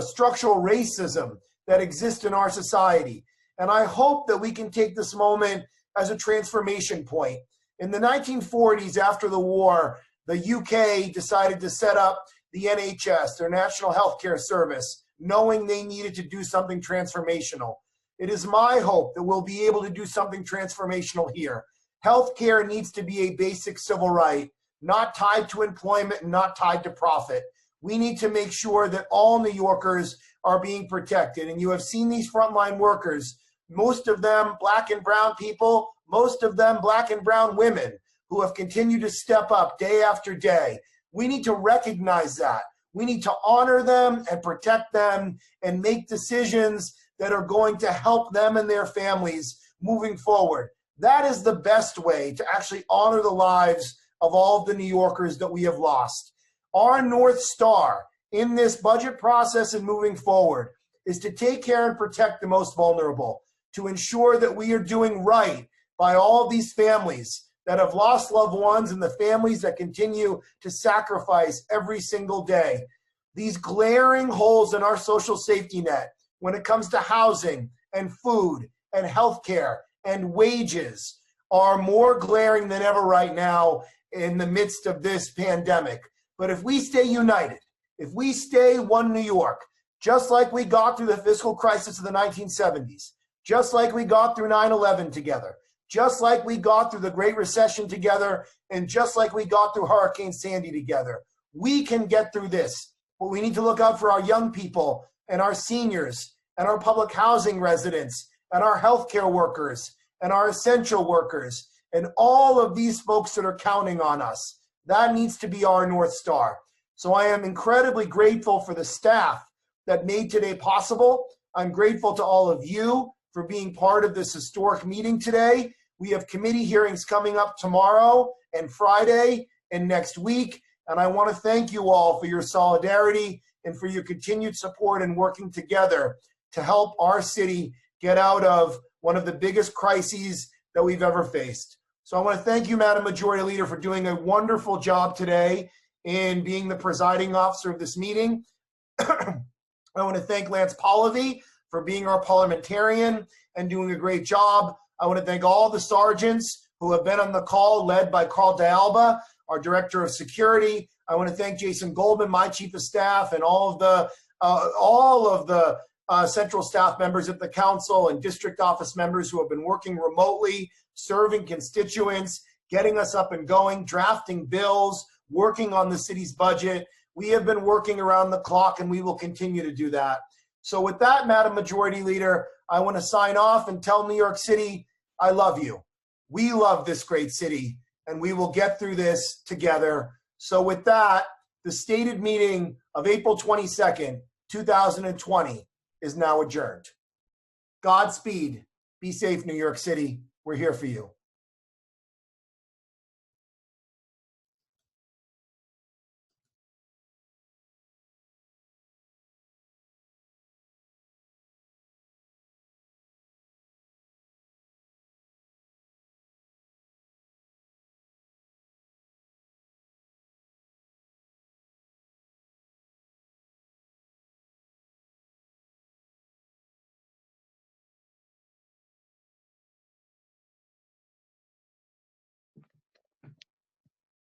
structural racism that exist in our society. And I hope that we can take this moment as a transformation point. In the 1940s, after the war, the UK decided to set up the NHS, their National Healthcare Service, knowing they needed to do something transformational. It is my hope that we'll be able to do something transformational here. Healthcare needs to be a basic civil right, not tied to employment and not tied to profit. We need to make sure that all New Yorkers are being protected. And you have seen these frontline workers, most of them Black and brown people, most of them Black and brown women who have continued to step up day after day. We need to recognize that. We need to honor them and protect them and make decisions that are going to help them and their families moving forward. That is the best way to actually honor the lives of all of the New Yorkers that we have lost. Our North Star in this budget process and moving forward is to take care and protect the most vulnerable, to ensure that we are doing right by all these families that have lost loved ones and the families that continue to sacrifice every single day. These glaring holes in our social safety net when it comes to housing and food and healthcare and wages are more glaring than ever right now in the midst of this pandemic. But if we stay united, if we stay one New York, just like we got through the fiscal crisis of the 1970s, just like we got through 9/11 together, just like we got through the Great Recession together, and just like we got through Hurricane Sandy together, we can get through this. But we need to look out for our young people and our seniors and our public housing residents and our healthcare workers and our essential workers and all of these folks that are counting on us. That needs to be our North Star. So I am incredibly grateful for the staff that made today possible. I'm grateful to all of you for being part of this historic meeting today. We have committee hearings coming up tomorrow and Friday and next week. And I want to thank you all for your solidarity and for your continued support in working together to help our city get out of one of the biggest crises that we've ever faced. So I want to thank you, Madam Majority Leader, for doing a wonderful job today in being the presiding officer of this meeting. I want to thank Lance Polivy for being our parliamentarian and doing a great job. I want to thank all the sergeants who have been on the call, led by Carl D'Alba, our Director of Security. I want to thank Jason Goldman, my Chief of Staff, and all of the central staff members at the council and district office members who have been working remotely, serving constituents, getting us up and going, drafting bills, working on the city's budget. We have been working around the clock, and we will continue to do that. So with that, Madam Majority Leader, I want to sign off and tell New York City, I love you. We love this great city, and we will get through this together. So with that, the stated meeting of April 22nd, 2020 is now adjourned. Godspeed. Be safe, New York City. We're here for you.